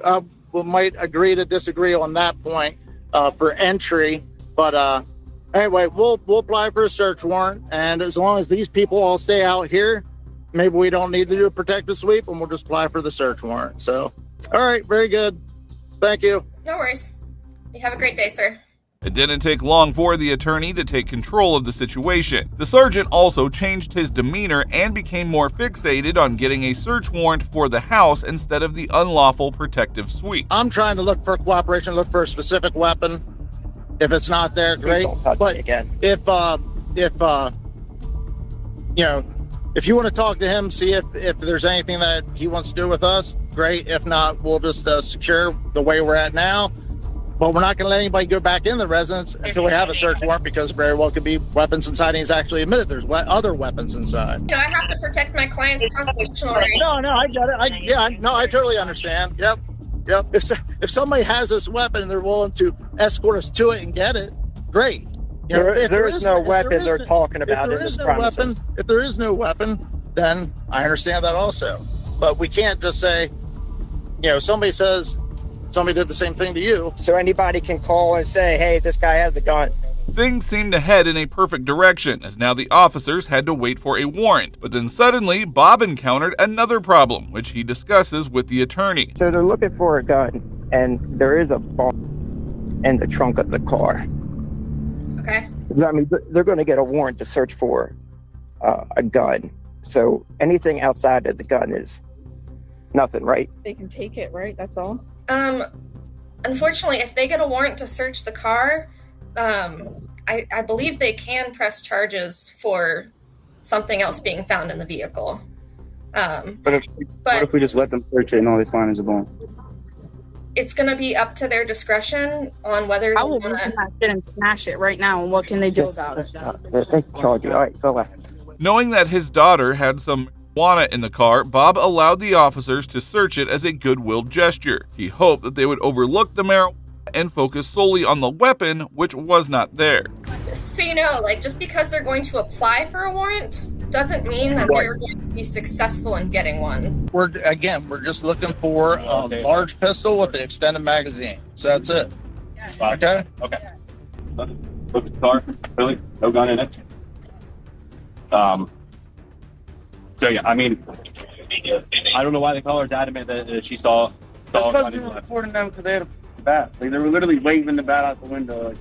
we might agree to disagree on that point for entry, but Anyway, we'll apply for a search warrant, and as long as these people all stay out here, maybe we don't need to do a protective sweep, and we'll just apply for the search warrant. So, all right, very good. Thank you. No worries. You have a great day, sir. It didn't take long for the attorney to take control of the situation. The sergeant also changed his demeanor and became more fixated on getting a search warrant for the house instead of the unlawful protective sweep. I'm trying to look for cooperation, look for a specific weapon. If it's not there, great. But if you know, if you want to talk to him, see if there's anything that he wants to do with us, great. If not, we'll just secure the way we're at now. But we're not going to let anybody go back in the residence until we have a search warrant, because very well could be weapons inside, and he's actually admitted there's other weapons inside. You know, I have to protect my client's constitutional rights. No, I get it. I totally understand. Yep. If somebody has this weapon and they're willing to escort us to it and get it, great. You know, there is no weapon they're talking about in this premises. If there is no weapon, then I understand that also. But we can't just say, you know, somebody says somebody did the same thing to you. So anybody can call and say, hey, this guy has a gun. Things seemed to head in a perfect direction, as now the officers had to wait for a warrant. But then suddenly, Bob encountered another problem, which he discusses with the attorney. So they're looking for a gun, and there is a bomb in the trunk of the car. Okay. I mean, they're going to get a warrant to search for a gun. So anything outside of the gun is nothing, right? They can take it, right? That's all? Unfortunately, if they get a warrant to search the car, I believe they can press charges for something else being found in the vehicle. What if we just let them search it and all they find is a bomb? It's going to be up to their discretion on whether I will move to that shit and smash it right now, and what can they do about it? They can charge you. All right, go ahead. Knowing that his daughter had some marijuana in the car, Bob allowed the officers to search it as a goodwill gesture. He hoped that they would overlook the marijuana and focus solely on the weapon, which was not there. So you know, like, just because they're going to apply for a warrant doesn't mean that they're going to be successful in getting one. We're just looking for a large pistol with an extended magazine. So that's it. Okay? Okay. Look at the car. Really? No gun in it. So yeah, I mean, I don't know why the caller's adamant that she saw. That's because we were recording them because they had a bat. Like, they were literally waving the bat out the window. Like,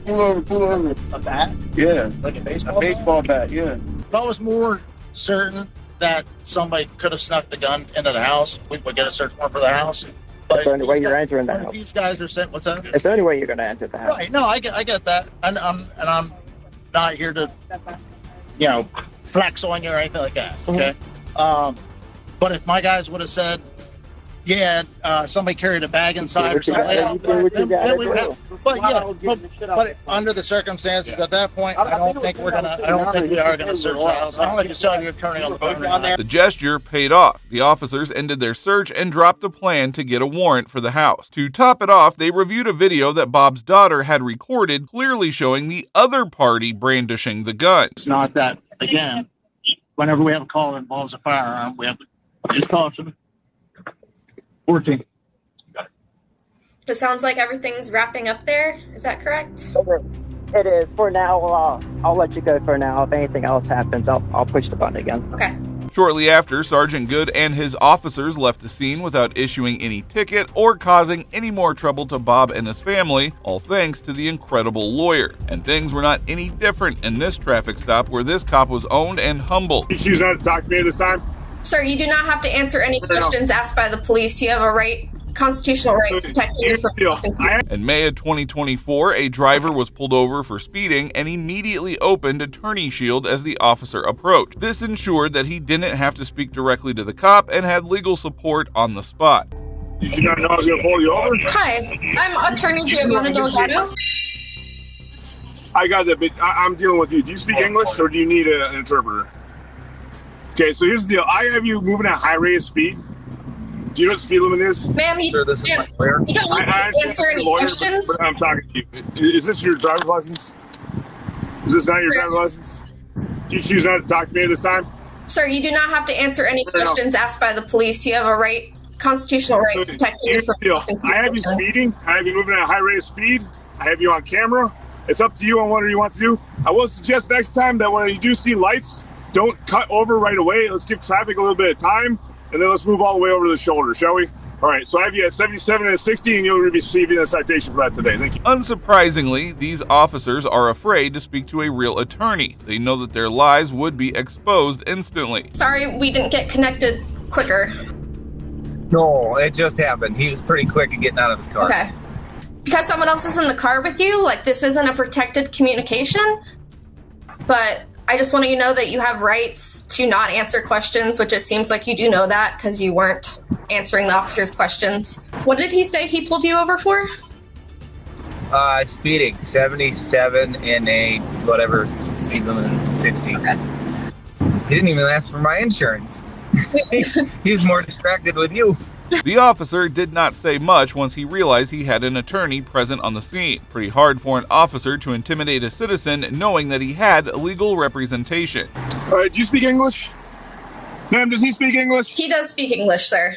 pull over. A bat? Yeah. Like a baseball? A baseball bat, yeah. If I was more certain that somebody could have snuck the gun into the house, we would get a search warrant for the house. That's the only way you're entering the house. These guys are saying, what's that? It's the only way you're going to enter the house. Right. No, I get that. And I'm not here to, you know, flex on you or anything like that. Okay. But if my guys would have said, yeah, somebody carried a bag inside or something like that, but under the circumstances at that point, I don't think we are gonna search the house. I don't like to tell you attorney on the phone right now. The gesture paid off. The officers ended their search and dropped a plan to get a warrant for the house. To top it off, they reviewed a video that Bob's daughter had recorded, clearly showing the other party brandishing the gun. It's not that, again, whenever we have a call that involves a firearm, we have to just caution. 14. It sounds like everything's wrapping up there. Is that correct? It is. For now, I'll let you go for now. If anything else happens, I'll push the button again. Okay. Shortly after, Sergeant Good and his officers left the scene without issuing any ticket or causing any more trouble to Bob and his family, all thanks to the incredible lawyer. And things were not any different in this traffic stop where this cop was owned and humbled. You choose not to talk to me this time? Sir, you do not have to answer any questions asked by the police. You have a constitutional right protecting you from self-incrimination. In May of 2024, a driver was pulled over for speeding and immediately opened a turning shield as the officer approached. This ensured that he didn't have to speak directly to the cop and had legal support on the spot. You should not know I was going to pull you over? Hi, I'm Attorney Giovanna Delgado. I got that, but I'm dealing with you. Do you speak English or do you need an interpreter? Okay, so here's the deal. I have you moving at a high rate of speed. Do you know what speed limit is? Ma'am, you don't need to answer any questions. But I'm talking to you. Is this your driver's license? Is this not your driver's license? Do you choose not to talk to me this time? Sir, you do not have to answer any questions asked by the police. You have a constitutional right protecting you from self-incrimination. I have you speeding. I have you moving at a high rate of speed. I have you on camera. It's up to you on whether you want to do. I will suggest next time that when you do see lights, don't cut over right away. Let's give traffic a little bit of time, and then let's move all the way over to the shoulder, shall we? All right, so I have you at 77 and 60, and you'll be receiving a citation for that today. Thank you. Unsurprisingly, these officers are afraid to speak to a real attorney. They know that their lies would be exposed instantly. Sorry we didn't get connected quicker. No, it just happened. He was pretty quick at getting out of his car. Okay. Because someone else is in the car with you, like, this isn't a protected communication, but I just want you to know that you have rights to not answer questions, which it seems like you do know that because you weren't answering the officer's questions. What did he say he pulled you over for? Speeding, 77 in a whatever, 60. He didn't even ask for my insurance. He was more distracted with you. The officer did not say much once he realized he had an attorney present on the scene. Pretty hard for an officer to intimidate a citizen knowing that he had legal representation. All right, do you speak English? Ma'am, does he speak English? He does speak English, sir.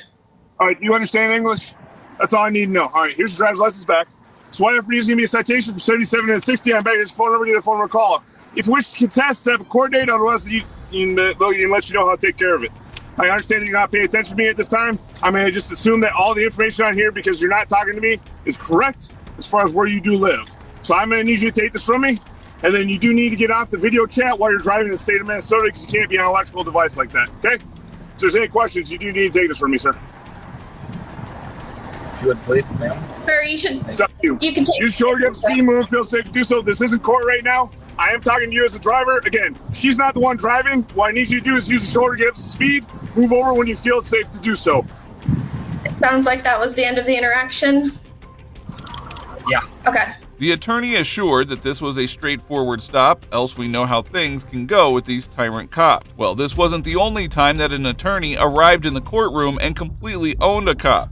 All right, do you understand English? That's all I need to know. All right, here's your driver's license back. So why for you to give me a citation for 77 and 60, I'm back to his phone number, get a phone number call. If you wish to contest, set up a court date, otherwise they'll let you know how to take care of it. I understand that you're not paying attention to me at this time. I'm going to just assume that all the information on here, because you're not talking to me, is correct as far as where you do live. So I'm going to need you to take this from me, and then you do need to get off the video chat while you're driving in the state of Minnesota because you can't be on an electrical device like that, okay? If there's any questions, you do need to take this from me, sir. You would please, ma'am? Sir, you should... It's up to you. You can take... You sure get speed move, feel safe to do so. This isn't court right now. I am talking to you as a driver. Again, she's not the one driving. What I need you to do is use the shoulder, get up to speed, move over when you feel it's safe to do so. It sounds like that was the end of the interaction. Yeah. Okay. The attorney assured that this was a straightforward stop, else we know how things can go with these tyrant cops. Well, this wasn't the only time that an attorney arrived in the courtroom and completely owned a cop.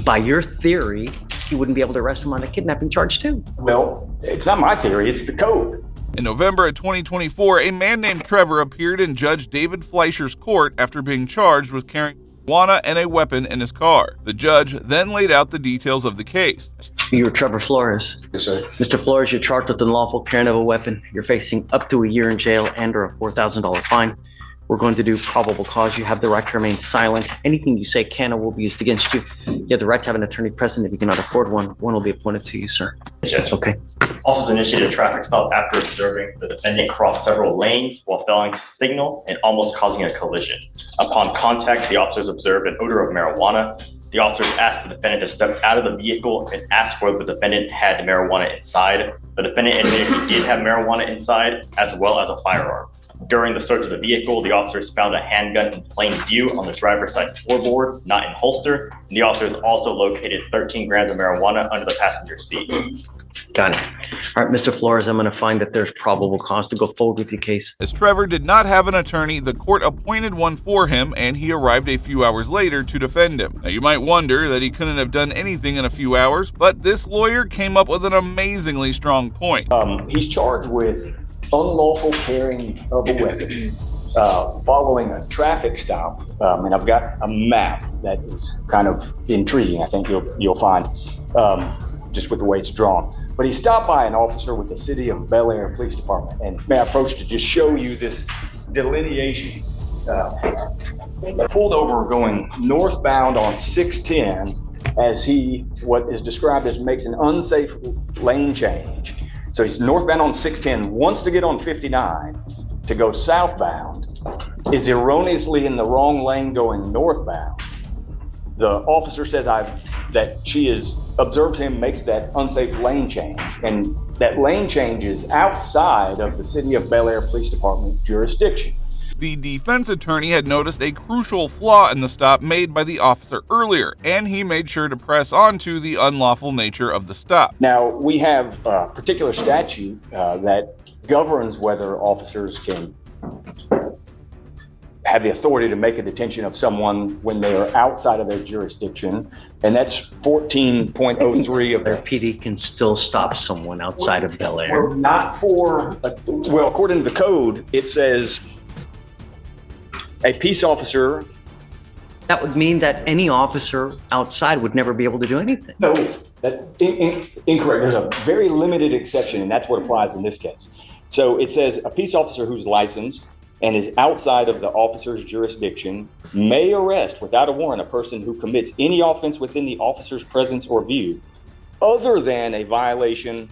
By your theory, you wouldn't be able to arrest him on a kidnapping charge too. Well, it's not my theory, it's the code. In November of 2024, a man named Trevor appeared in Judge David Fleischer's court after being charged with carrying marijuana and a weapon in his car. The judge then laid out the details of the case. You're Trevor Flores. Yes, sir. Mr. Flores, you're charged with unlawful carrying of a weapon. You're facing up to a year in jail and or a $4,000 fine. We're going to do probable cause. You have the right to remain silent. Anything you say can or will be used against you. You have the right to have an attorney present. If you cannot afford one, one will be appointed to you, sir. Judge. Okay. Officers initiated a traffic stop after observing the defendant cross several lanes while failing to signal and almost causing a collision. Upon contact, the officers observed an odor of marijuana. The officers asked the defendant to step out of the vehicle and asked whether the defendant had marijuana inside. The defendant admitted he did have marijuana inside, as well as a firearm. During the search of the vehicle, the officers found a handgun in plain view on the driver's side floorboard, not in holster. And the officers also located 13 grams of marijuana under the passenger seat. Got it. All right, Mr. Flores, I'm going to find that there's probable cause to go forward with your case. As Trevor did not have an attorney, the court appointed one for him, and he arrived a few hours later to defend him. Now, you might wonder that he couldn't have done anything in a few hours, but this lawyer came up with an amazingly strong point. He's charged with unlawful carrying of a weapon following a traffic stop. And I've got a map that is kind of intriguing, I think you'll find, just with the way it's drawn. But he stopped by an officer with the City of Bel Air Police Department, and may I approach to just show you this delineation. Pulled over going northbound on 610 as he, what is described as, makes an unsafe lane change. So he's northbound on 610, wants to get on 59 to go southbound, is erroneously in the wrong lane going northbound. The officer says that she has observed him, makes that unsafe lane change, and that lane change is outside of the City of Bel Air Police Department jurisdiction. The defense attorney had noticed a crucial flaw in the stop made by the officer earlier, and he made sure to press on to the unlawful nature of the stop. Now, we have a particular statute that governs whether officers can have the authority to make a detention of someone when they are outside of their jurisdiction, and that's 14.03 of their PD can still stop someone outside of Bel Air. Well, not for, well, according to the code, it says a peace officer. That would mean that any officer outside would never be able to do anything. No, Incorrect. There's a very limited exception, and that's what applies in this case. So it says a peace officer who's licensed and is outside of the officer's jurisdiction may arrest without a warrant a person who commits any offense within the officer's presence or view, other than a violation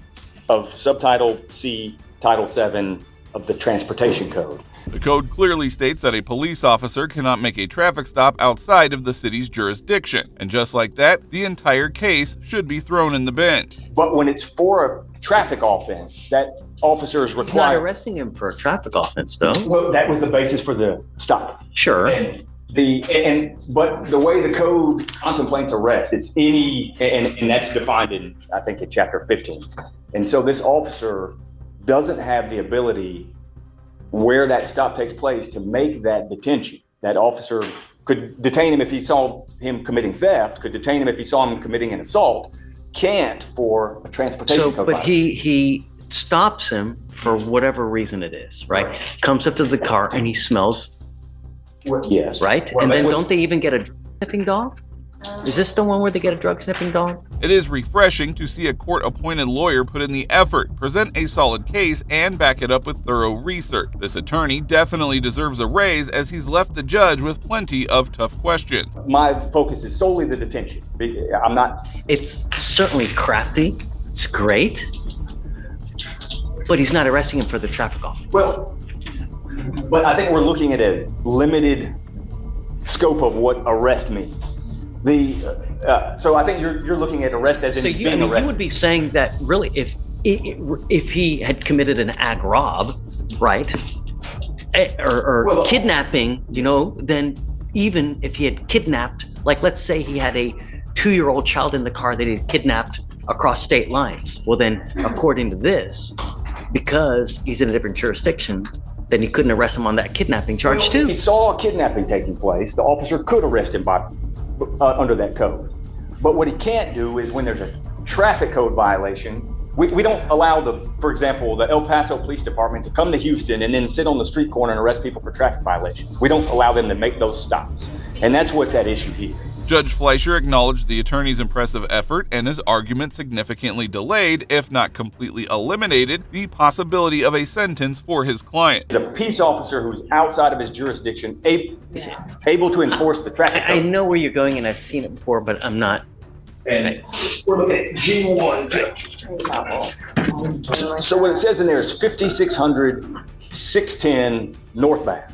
of Subtitle C, Title 7 of the Transportation Code. The code clearly states that a police officer cannot make a traffic stop outside of the city's jurisdiction. And just like that, the entire case should be thrown in the bin. But when it's for a traffic offense, that officer is required. He's not arresting him for a traffic offense, though. Well, that was the basis for the stop. Sure. But the way the code contemplates arrest, it's any, and that's defined in, I think, in Chapter 15. And so this officer doesn't have the ability, where that stop takes place, to make that detention. That officer could detain him if he saw him committing theft, could detain him if he saw him committing an assault, can't for a transportation code but violation. he stops him for whatever reason it is, right? Comes up to the car and he smells. Yes. Right? Well, and then that's don't they even get a drug sniffing dog? Is this the one where they get a drug sniffing dog? It is refreshing to see a court-appointed lawyer put in the effort, present a solid case, and back it up with thorough research. This attorney definitely deserves a raise, as he's left the judge with plenty of tough questions. My focus is solely the detention. I'm not. It's certainly crafty. It's great. But he's not arresting him for the traffic offense. Well, but I think we're looking at a limited scope of what arrest means. So I think you're looking at arrest as in being arrested. You would be saying that really if he had committed an ag rob, right, or kidnapping, then even if he had kidnapped, like let's say he had a 2-year-old child in the car that he had kidnapped across state lines. Well, then according to this, because he's in a different jurisdiction, then he couldn't arrest him on that kidnapping charge too. If he saw a kidnapping taking place, the officer could arrest him under that code. But what he can't do is when there's a traffic code violation, we don't allow for example, the El Paso Police Department to come to Houston and then sit on the street corner and arrest people for traffic violations. We don't allow them to make those stops. And that's what's at issue here. Judge Fleischer acknowledged the attorney's impressive effort, and his argument significantly delayed, if not completely eliminated, the possibility of a sentence for his client. He's a peace officer who's outside of his jurisdiction, able to enforce the traffic code. I know where you're going, and I've seen it before, but I'm not. And we're looking at G1. So what it says in there is 5600, 610 northbound.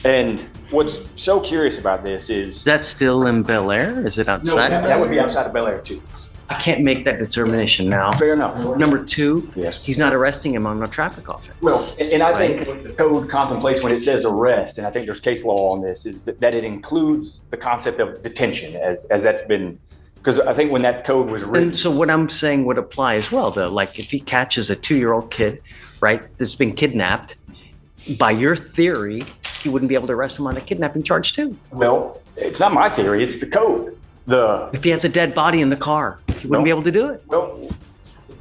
And what's so curious about this is... That's still in Bel Air? Is it outside of Bel Air? That would be outside of Bel Air too. I can't make that determination now. Fair enough. Number two, yes, he's not arresting him on a traffic offense. Well, and I think what the code contemplates when it says arrest, and I think there's case law on this, is that it includes the concept of detention as that's been... Because I think when that code was written... And so what I'm saying would apply as well, though. Like if he catches a 2-year-old kid, right, that's been kidnapped, by your theory, he wouldn't be able to arrest him on a kidnapping charge too. Well, it's not my theory, it's the code. If he has a dead body in the car, he wouldn't be able to do it. Well,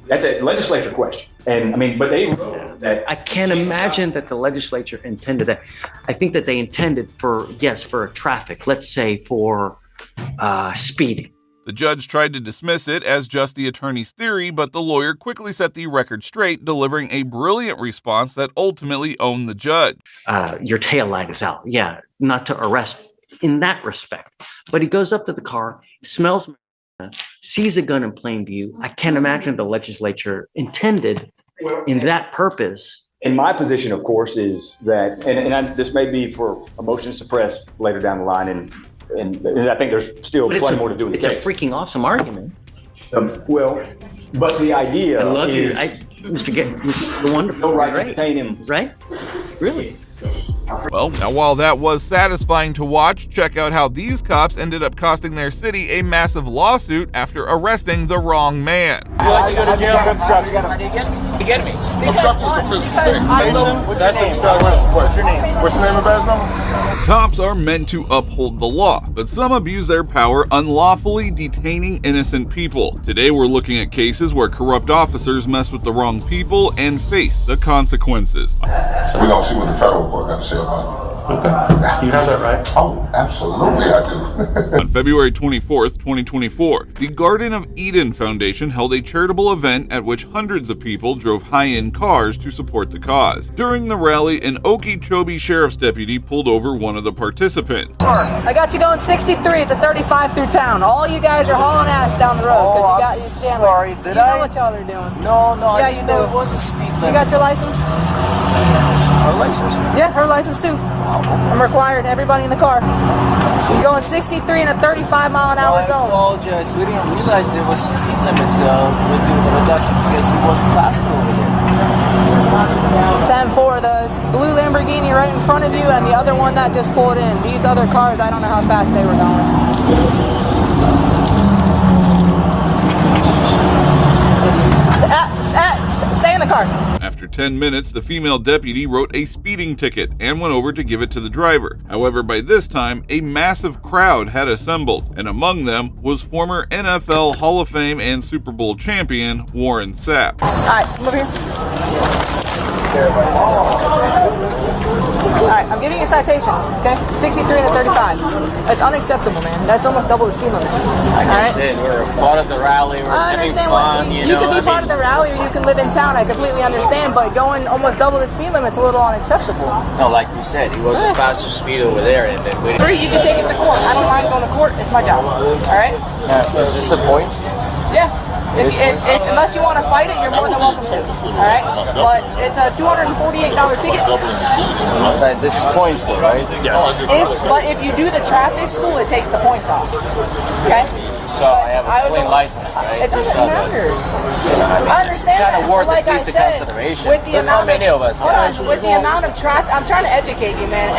that's a legislature question. And I mean, but they wrote that... I can't imagine that the legislature intended that. I think that they intended for a traffic, let's say for speeding. The judge tried to dismiss it as just the attorney's theory, but the lawyer quickly set the record straight, delivering a brilliant response that ultimately owned the judge. Your tail light is out. Yeah, not to arrest in that respect. But he goes up to the car, smells marijuana, sees a gun in plain view. I can't imagine the legislature intended in that purpose. And my position, of course, is that, this may be for a motion to suppress later down the line, and I think there's still plenty more to do in the case. It's a freaking awesome argument. Well, but the idea I love is... Mr. The wonderful. No right to detain him. Right? Really? Well, now while that was satisfying to watch, check out how these cops ended up costing their city a massive lawsuit after arresting the wrong man. You like to go to jail for obstruction? You get me? Obstruction to physical. That's obstruction. What's your name? What's your name and badge number? Cops are meant to uphold the law, but some abuse their power unlawfully detaining innocent people. Today we're looking at cases where corrupt officers mess with the wrong people and face the consequences. So we're going to see what the federal court got to say about it. You have that right. Oh, absolutely I do. On February 24th, 2024, the Garden of Eden Foundation held a charitable event at which hundreds of people drove high-end cars to support the cause. During the rally, an Okeechobee sheriff's deputy pulled over one of the participants. I got you going 63. It's a 35 through town. All you guys are hauling ass down the road because you got you scamming. Sorry, did you I? know what y'all are doing. No, Yeah, you do. It was a speed limit. You got your license? Her license? Yeah, her license too. I'm required. Everybody in the car. You're going 63 in a 35-mile-an-hour zone. I apologize. We didn't realize there was a speed limit with the reduction because it was faster over there. 10-4, the blue Lamborghini right in front of you and the other one that just pulled in. These other cars, I don't know how fast they were going. Stay in the car. After 10 minutes, the female deputy wrote a speeding ticket and went over to give it to the driver. However, by this time, a massive crowd had assembled, and among them was former NFL Hall of Fame and Super Bowl champion Warren Sapp. Alright, come over here. Alright, I'm giving you a citation, okay? 63 and a 35. That's unacceptable, man. That's almost double the speed limit. Like I said, we're part of the rally. We're having fun, you can be part of the rally or you can live in town. I completely understand, but going almost double the speed limit's a little unacceptable. No, like you said, he was a faster speed over there. And then we... You can take it to court. I don't mind going to court. It's my job. Alright? Is this a point? Yeah. Unless you want to fight it, you're more than welcome to. Alright? But it's a $248 ticket. This is points though, right? Yes. But if you do the traffic school, it takes the points off. Okay? So I have a clean license, right? It doesn't matter. I understand it's kind of worth like at least the consideration. With the amount how many of us? With the amount of traffic, I'm trying to educate you, man.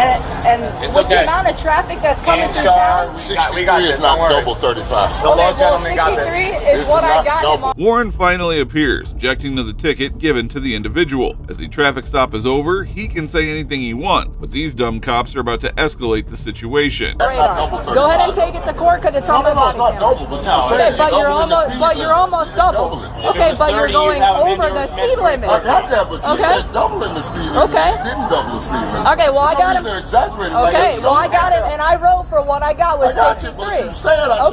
And with the amount of traffic that's coming through town, 63 is not double 35. The law gentleman got this. 63 is what I got. Warren finally appears, objecting to the ticket given to the individual. As the traffic stop is over, he can say anything he wants, but these dumb cops are about to escalate the situation. Go ahead and take it to court because it's on the body camera. Okay, but you're almost double. Okay, but you're going over the speed limit. I got that, but you said doubling the speed limit. Okay. You didn't double the speed limit. Okay, well I got him. Okay, well I got him, and I wrote for what I got was 63.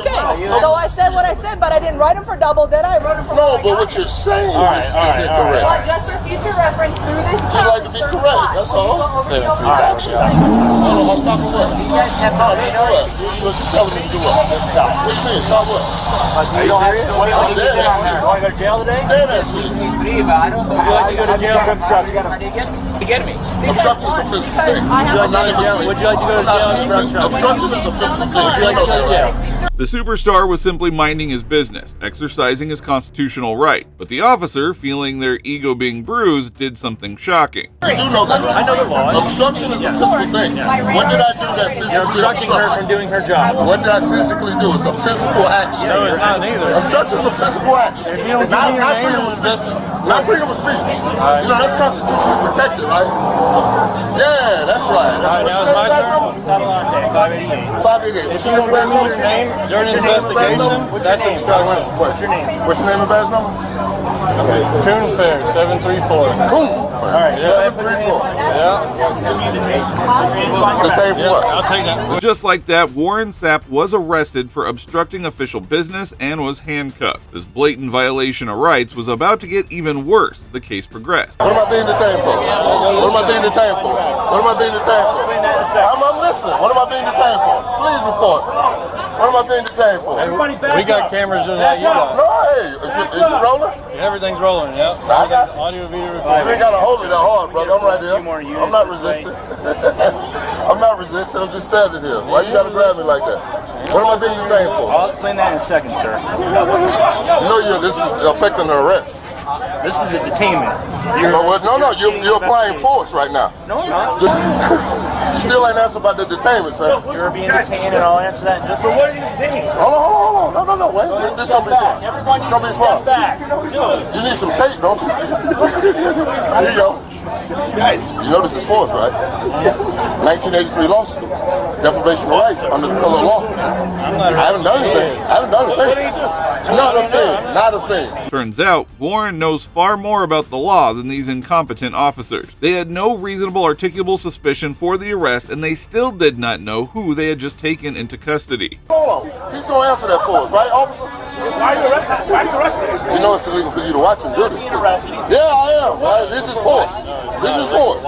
Okay, so I said what I said, but I didn't write him for double, did I? I wrote him for no, but what you're saying is incorrect. But just for future reference, through this you like to be correct, that's all. Hold on, I'm stopping what? You guys have no, what? You was telling me to do what? What you mean, stop what? Are you serious? What are you saying on there? Want to go to jail today? Say that shit. 63, but I don't know. Would you like to go to jail for obstruction? How do you get me? Obstruction is a physical thing. Would you like to go to jail for obstruction? Obstruction is a physical thing. Would you like to go to jail? The superstar was simply minding his business, exercising his constitutional right, but the officer, feeling their ego being bruised, did something shocking. You do know that, right? I know the law. Obstruction is a physical thing. What did I do that physically? You're obstructing her from doing her job. What did I physically do? It's a physical action. No, it's not either. Obstruction is a physical action. If you don't not freedom of speech. Not freedom of speech. You know, that's constitutionally protected, right? Yeah, that's right. What's your name, badge number? 588. If you don't remember your name during the investigation, that's obstruction. What's your name? What's your name and badge number? Coon Fair, 734. Coon Fair, 734. Yeah. Detain for what? I'll take that. Just like that, Warren Sapp was arrested for obstructing official business and was handcuffed. This blatant violation of rights was about to get even worse as the case progressed. What am I being detained for? What am I being detained for? What am I being detained for? I'm listening. What am I being detained for? Please report. What am I being detained for? We got cameras just like you got. No, hey, is it rolling? Everything's rolling, yeah. I got you. Audio, video, You ain't got to hold me that hard, brother. I'm right here. I'm not resisting. I'm not resisting. I'm just standing here. Why you got to grab me like that? What am I being detained for? I'll explain that in a second, sir. You know this is affecting an arrest. This is a detainment. No, you're applying force right now. No, I'm not. You still ain't answered about the detainment, sir. You're being detained, and I'll answer that in just a second. But what are you detaining? Hold on. No, wait. This gonna be fun. Everyone needs to step back. You need some tape, don't you? Here you go. You know this is force, right? 1983 lawsuit. Deprivation of rights under the color of law. I haven't done anything. Not a thing. Not a thing. Turns out, Warren knows far more about the law than these incompetent officers. They had no reasonable articulable suspicion for the arrest, and they still did not know who they had just taken into custody. Hold on. He's going to answer that for us, right, officer? Why are you arrested? You know it's illegal for you to watch him do this. Yeah, I am. Right? This is force. This is force.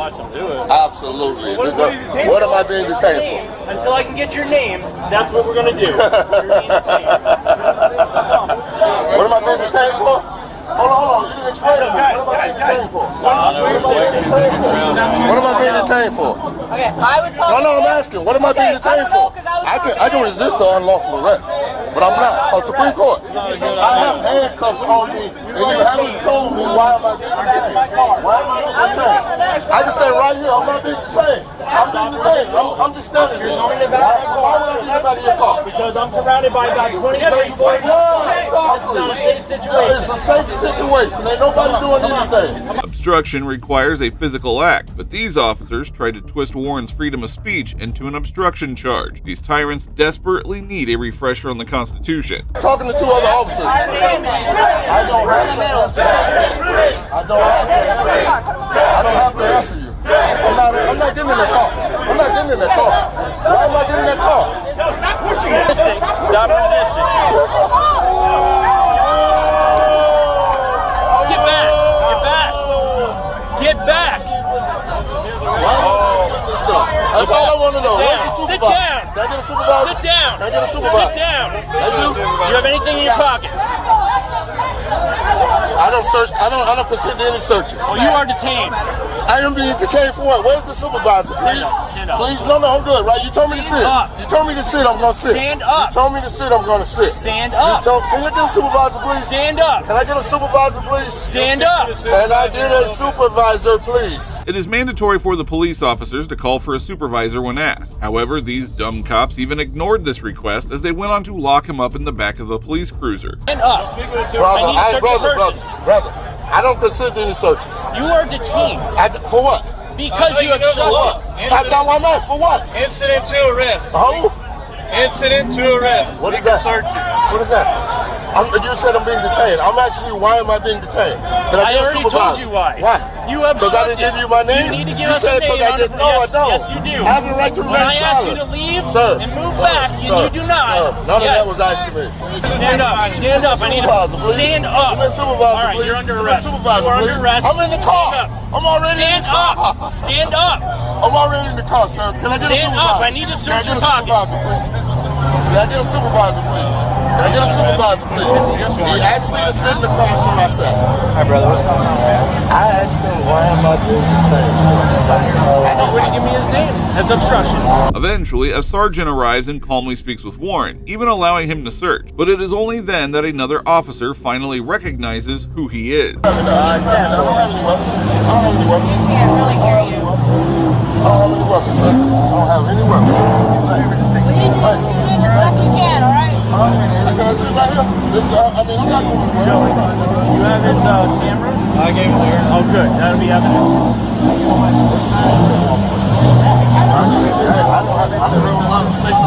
Absolutely. What am I being detained for? Until I can get your name, that's what we're going to do. You're being detained. What am I being detained for? Hold on. You didn't explain it. What am I being detained for? What am I being detained for? Okay, I was talking. No, I'm asking. What am I being detained for? I can resist the unlawful arrest, but I'm not. On Supreme Court, I have handcuffs on me, and you haven't told me why am I being detained. Why am I being detained? I can stand right here. I'm not being detained. I'm being detained. I'm just standing here. Why would I get anybody in your car? Because I'm surrounded by about 20, 30, 40 people. It's not a safe situation. It's a safe situation. Ain't nobody doing anything. Obstruction requires a physical act, but these officers tried to twist Warren's freedom of speech into an obstruction charge. These tyrants desperately need a refresher on the Constitution. Talking to two other officers. I don't have to answer you. I'm not getting in that car. I'm not getting in that car. Why am I getting in that car? Stop pushing it. Stop resisting. Get back. Get back. Get back. That's all I want to know. Where's the Sit supervisor? down. Can I get a supervisor? Sit down. Can I get a supervisor? Sit down. That's you? You have anything in your pockets? I don't consent to any searches. Well, you are detained. I am being detained for what? Where's the supervisor? Please? Stand up. Please? No, I'm good, right? You told me to sit. You told me to sit, I'm going to sit. Stand up. You told me to sit, I'm going to sit. Stand up. Can you get a supervisor, please? Stand up. Can I get a supervisor, please? Stand up. Can I get a supervisor, please? It is mandatory for the police officers to call for a supervisor when asked. However, these dumb cops even ignored this request as they went on to lock him up in the back of the police cruiser. Stand up. Brother, I don't consent to any searches. You are detained. For what? Because you obstructed. For what? Incident to arrest. Who? Incident to arrest. What is that? What is that? You said I'm being detained. I'm asking you, why am I being detained? Can I get a already supervisor? told you why. Why? You Because I obstructed. didn't give you my name? You need to give us a name. I didn't. No, I don't. Yes, you do. I have the right to When remain I ask you silent. to leave Sir, and move back, and you do not. None of that was asked to me. Stand up. Stand up. I need to stand up. Give me a supervisor, All right, please. you're under Give me a arrest. supervisor, You are under please. arrest. I'm in the car. Stand up. I'm already in the car. Stand up. I'm already in the car, sir. Can I get a Stand supervisor? up. I need to search Can I your get a pockets. supervisor, please? Can I get a supervisor, please? Can I get a supervisor, please? He asked me to sit in the car, so I sat. Hi, brother. What's going on, man? I asked him, why am I being detained? Nobody give me his name. That's obstruction. Eventually, a sergeant arrives and calmly speaks with Warren, even allowing him to search. But it is only then that another officer finally recognizes who he is. I don't have any weapons. I don't have any weapons. I can't really hear you. I don't have any weapons, sir. I don't have any weapons. We need you to scoot in as fast as you can, all right? Can I sit right here? I mean, I'm not going anywhere. You have his camera? I gave him there. Oh, good. That'll be evidence. I don't know a lot of snakes.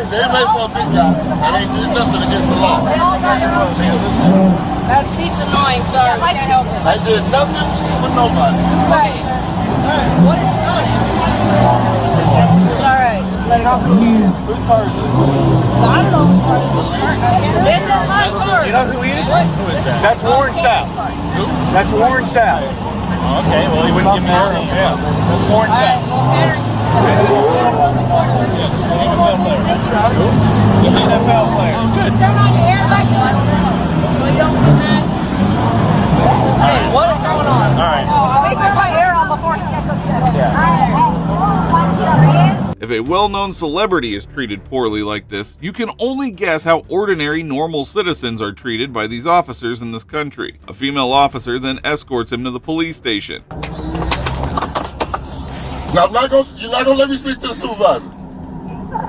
They made for a big guy, and they did nothing against the law. That seat's annoying, sorry. I can't help it. I did nothing for nobody. Right. What is It's all right. Just let it go. Whose car is this? I don't know whose car this is. This is my car. You know who he is? Who is that? That's Warren Sapp. Who? That's Warren Sapp. Okay, well, he wouldn't give me his name. Yeah. That's Warren Sapp. He's an NFL player. Good. Turn on your air back to us. So you don't get mad. Hey, what is going on? All right. Let me turn my air on before he gets upset. Yeah. If a well-known celebrity is treated poorly like this, you can only guess how ordinary, normal citizens are treated by these officers in this country. A female officer then escorts him to the police station. Now, you're not gonna let me speak to the supervisor.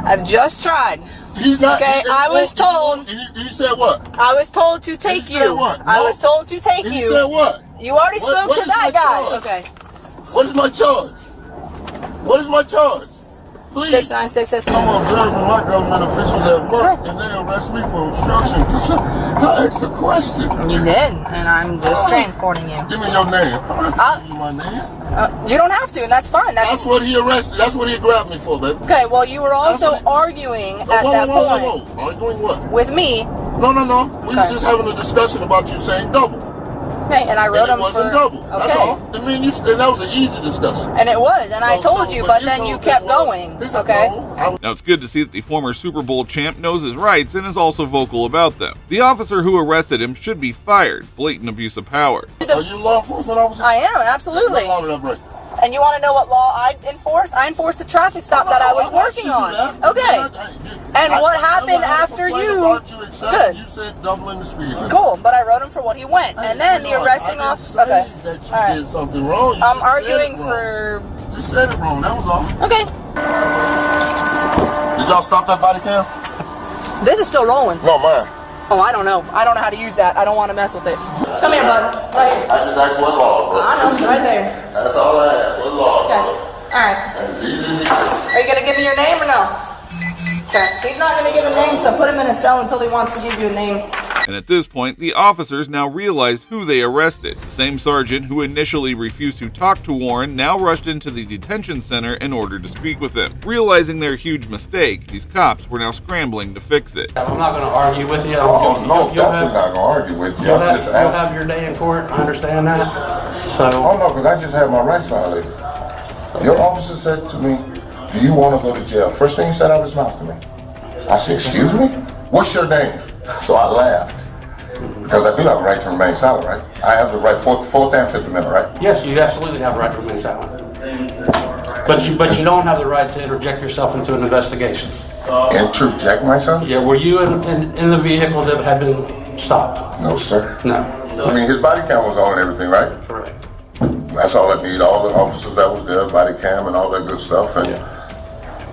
I've just tried. He's not. Okay, I was told. He said what? I was told to take you. What? I was told to take you. He said what? You already spoke to that guy. Okay. What is my charge? What is my charge? Please. 696 I'm observing my government official at work, and they arrest me for obstruction. I asked a question. You did, and I'm just transporting you. Give me your name. Give you my name. You don't have to, and that's fine. That's what he arrested. That's what he grabbed me for, baby. Okay, well, you were also arguing at that point. Arguing what? With me. No. We was just having a discussion about you saying double. Okay, and I wrote him for... It wasn't double. Okay. That's all. I mean, and that was an easy discussion. And it was, and I told you, but then you kept going. Okay? Now, it's good to see that the former Super Bowl champ knows his rights and is also vocal about them. The officer who arrested him should be fired. Blatant abuse of power. Are you a law enforcement officer? I am, absolutely. What law did I break? And you want to know what law I enforce? I enforced the traffic stop that I was working on. Okay. And what happened after you? Good. You said doubling the speed. Cool, but I wrote him for what he went. And then the arresting officer. Okay. That you did something wrong. I'm arguing for. Just said it wrong. That was all. Okay. Did y'all stop that body cam? This is still rolling. No, mine. Oh, I don't know. I don't know how to use that. I don't want to mess with it. Come here, bud. Right here. I just asked what law, bro. I know, it's right there. That's all I asked. What law, okay. bro? Alright. Are you going to give me your name or no? Okay. He's not going to give a name, so put him in a cell until he wants to give you a name. And at this point, the officers now realized who they arrested. The same sergeant who initially refused to talk to Warren now rushed into the detention center in order to speak with him. Realizing their huge mistake, these cops were now scrambling to fix it. I'm not going to argue with you. No, definitely not going to argue with you. You'll have your day in court. I understand that. So. Oh, no, because I just had my rights violated. Your officer said to me, do you want to go to jail? First thing he said out of his mouth to me. I said, excuse me? What's your name? So I laughed. Because I do have a right to remain silent, right? I have the right, 4th and 5th Amendment, right? Yes, you absolutely have a right to remain silent. But you don't have the right to interject yourself into an investigation. Interject myself? Yeah, were you in the vehicle that had been stopped? No, sir. No. I mean, his body cam was on and everything, right? Correct. That's all I need. All the officers that was there, body cam and all that good stuff. And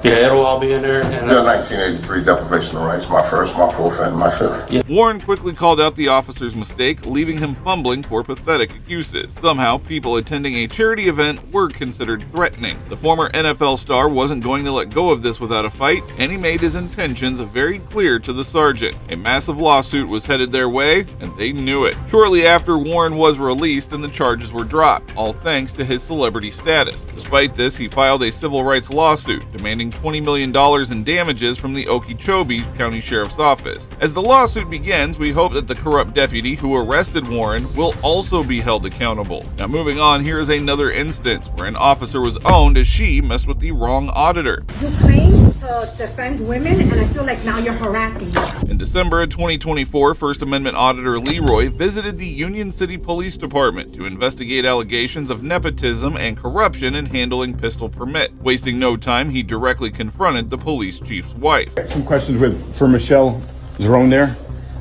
yeah, it'll all be in there. And, 1983 deprivation of rights, my 1st, my 4th, and my 5th. Yeah. Warren quickly called out the officer's mistake, leaving him fumbling for pathetic excuses. Somehow, people attending a charity event were considered threatening. The former NFL star wasn't going to let go of this without a fight, and he made his intentions very clear to the sergeant. A massive lawsuit was headed their way, and they knew it. Shortly after, Warren was released and the charges were dropped, all thanks to his celebrity status. Despite this, he filed a civil rights lawsuit, demanding $20 million in damages from the Okeechobee County Sheriff's Office. As the lawsuit begins, we hope that the corrupt deputy who arrested Warren will also be held accountable. Now moving on, here is another instance where an officer was owned as she messed with the wrong auditor. You claim to defend women, and I feel like now you're harassing me. In December of 2024, First Amendment Auditor Leroy visited the Union City Police Department to investigate allegations of nepotism and corruption in handling pistol permit. Wasting no time, he directly confronted the police chief's wife. Some questions for Michelle Zerone there.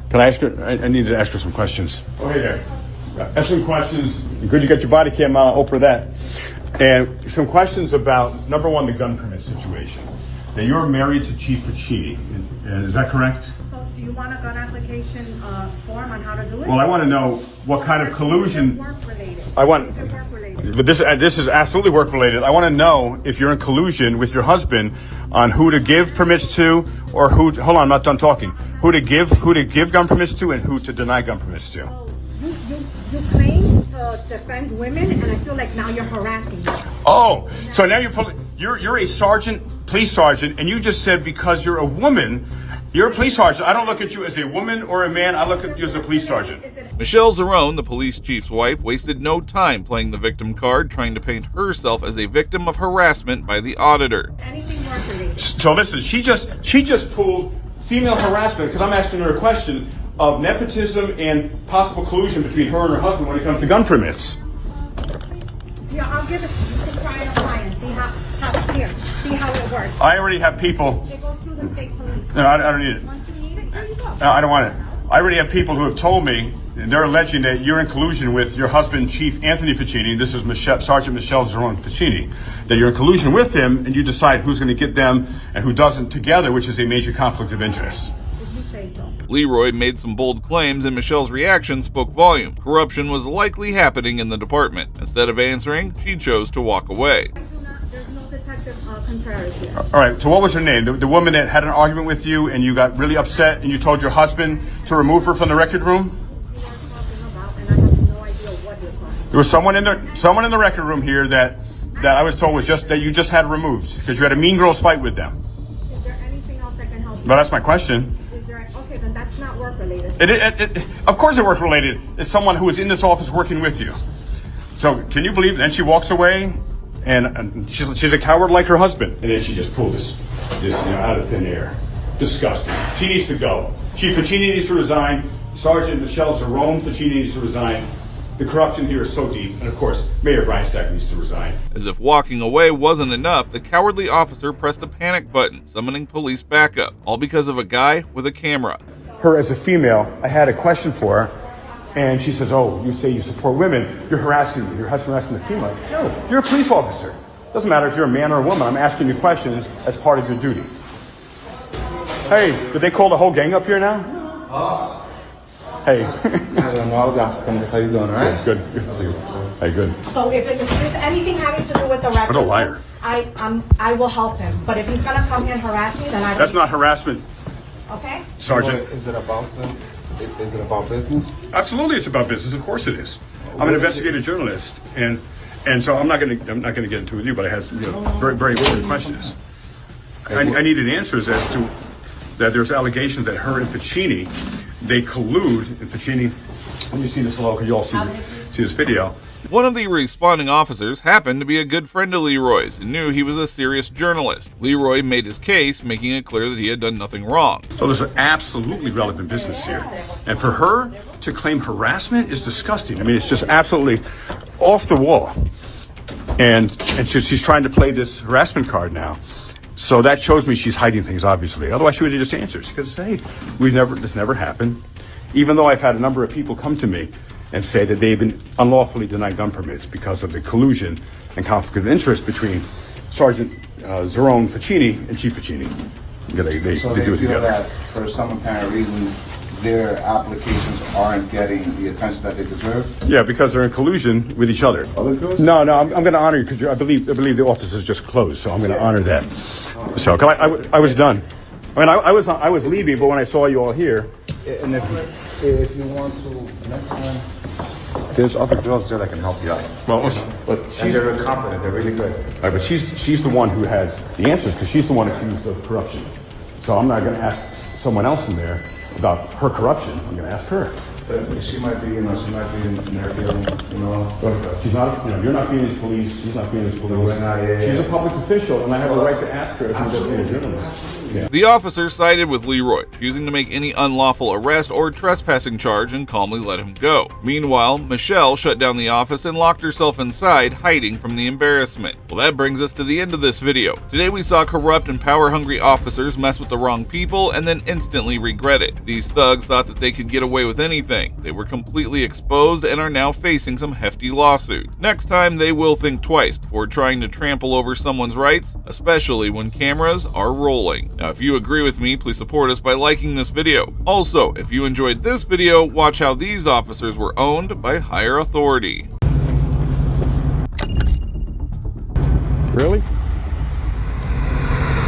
Can I ask her? I need to ask her some questions. Oh, hey there. Ask some questions. Good you got your body cam out for that. And some questions about, number one, the gun permit situation. Now, you're married to Chief Puccini, is that correct? So do you want a gun application form on how to do it? Well, I want to know what kind of collusion. Work-related. I want. But this is absolutely work related. I want to know if you're in collusion with your husband on who to give permits to, or who. Hold on, I'm not done talking. Who to give gun permits to, and who to deny gun permits to. You claim to defend women, and I feel like now you're harassing me. Oh, so now you're a sergeant, police sergeant, and you just said because you're a woman. You're a police sergeant. I don't look at you as a woman or a man. I look at you as a police sergeant. Michelle Zerone, the police chief's wife, wasted no time playing the victim card, trying to paint herself as a victim of harassment by the auditor. So listen, she just pulled female harassment, because I'm asking her a question of nepotism and possible collusion between her and her husband when it comes to gun permits. Yeah, I'll give it to you. You can try and apply and see how it works. I already have people. It goes through the state police. No, I don't need it. Once you need it, there you go. No, I don't want it. I already have people who have told me they're alleging that you're in collusion with your husband, Chief Anthony Ficini. This is Sergeant Michelle Zerone Ficini. That you're in collusion with him, and you decide who's going to get them and who doesn't together, which is a major conflict of interest. Leroy made some bold claims, and Michelle's reaction spoke volume. Corruption was likely happening in the department. Instead of answering, she chose to walk away. All right, so what was her name? The woman that had an argument with you and you got really upset and you told your husband to remove her from the record room? There was someone in the record room here that I was told was just that you just had removed because you had a mean girls fight with them. Is there anything else I can help you? Well, that's my question. Okay, then that's not work related. Of course it's work related. It's someone who is in this office working with you. So can you believe? Then she walks away, and she's a coward like her husband. And then she just pulled this out of thin air. Disgusting. She needs to go. Chief Ficini needs to resign. Sergeant Michelle Zerone Ficini needs to resign. The corruption here is so deep, and of course, Mayor Brian Stack needs to resign. As if walking away wasn't enough, the cowardly officer pressed the panic button, summoning police backup, all because of a guy with a camera. Her as a female, I had a question for her, and she says, "Oh, you say you support women, you're harassing me, your husband harassing the female." No, you're a police officer. Doesn't matter if you're a man or a woman, I'm asking you questions as part of your duty. Hey, did they call the whole gang up here now? Hey. I don't know, I was asking this, how you doing, all right? Good to see you. Hey, good. So if it's anything having to do with the record, What a liar. I will help him. But if he's gonna come here and harass me, then I. That's not harassment. Okay. Sergeant. Is it about business? Absolutely, it's about business. Of course it is. I'm an investigative journalist, and so I'm not going to get into it with you, but I have very very important questions. I needed answers as to that. There's allegations that her and Ficini, they collude. And Ficini, let me see this logo. You all see this video. One of the responding officers happened to be a good friend of Leroy's and knew he was a serious journalist. Leroy made his case, making it clear that he had done nothing wrong. So there's an absolutely relevant business here. And for her to claim harassment is disgusting. I mean, it's just absolutely off the wall. And she's trying to play this harassment card now. So that shows me she's hiding things, obviously. Otherwise, she would have just answered. She could say, hey, this never happened. Even though I've had a number of people come to me and say that they've been unlawfully denied gun permits because of the collusion and conflict of interest between Sergeant Zerone Ficini and Chief Ficini. So they do it feel together. that for some apparent reason, their applications aren't getting the attention that they deserve? Yeah, because they're in collusion with each other. Other girls? No, I'm going to honor you because I believe the office is just closed, so I'm going to honor that. So I was done. I mean, I was leaving, but when I saw you all here, And if you want to, next time, there's other girls there that can help you out. well, but And she's they're competent, they're really good. all right, but she's the one who has the answers because she's the one accused of corruption. So I'm not going to ask someone else in there about her corruption. I'm going to ask her. She might be, in her feeling, She's not, you're not Phoenix police. She's not Phoenix police. we're not, yeah. She's a public official, and I have a right to ask her as an investigative journalist. Yeah. The officer sided with Leroy, refusing to make any unlawful arrest or trespassing charge and calmly let him go. Meanwhile, Michelle shut down the office and locked herself inside, hiding from the embarrassment. Well, that brings us to the end of this video. Today we saw corrupt and power-hungry officers mess with the wrong people and then instantly regret it. These thugs thought that they could get away with anything. They were completely exposed and are now facing some hefty lawsuits. Next time, they will think twice before trying to trample over someone's rights, especially when cameras are rolling. Now, if you agree with me, please support us by liking this video. Also, if you enjoyed this video, watch how these officers were owned by higher authority. Really?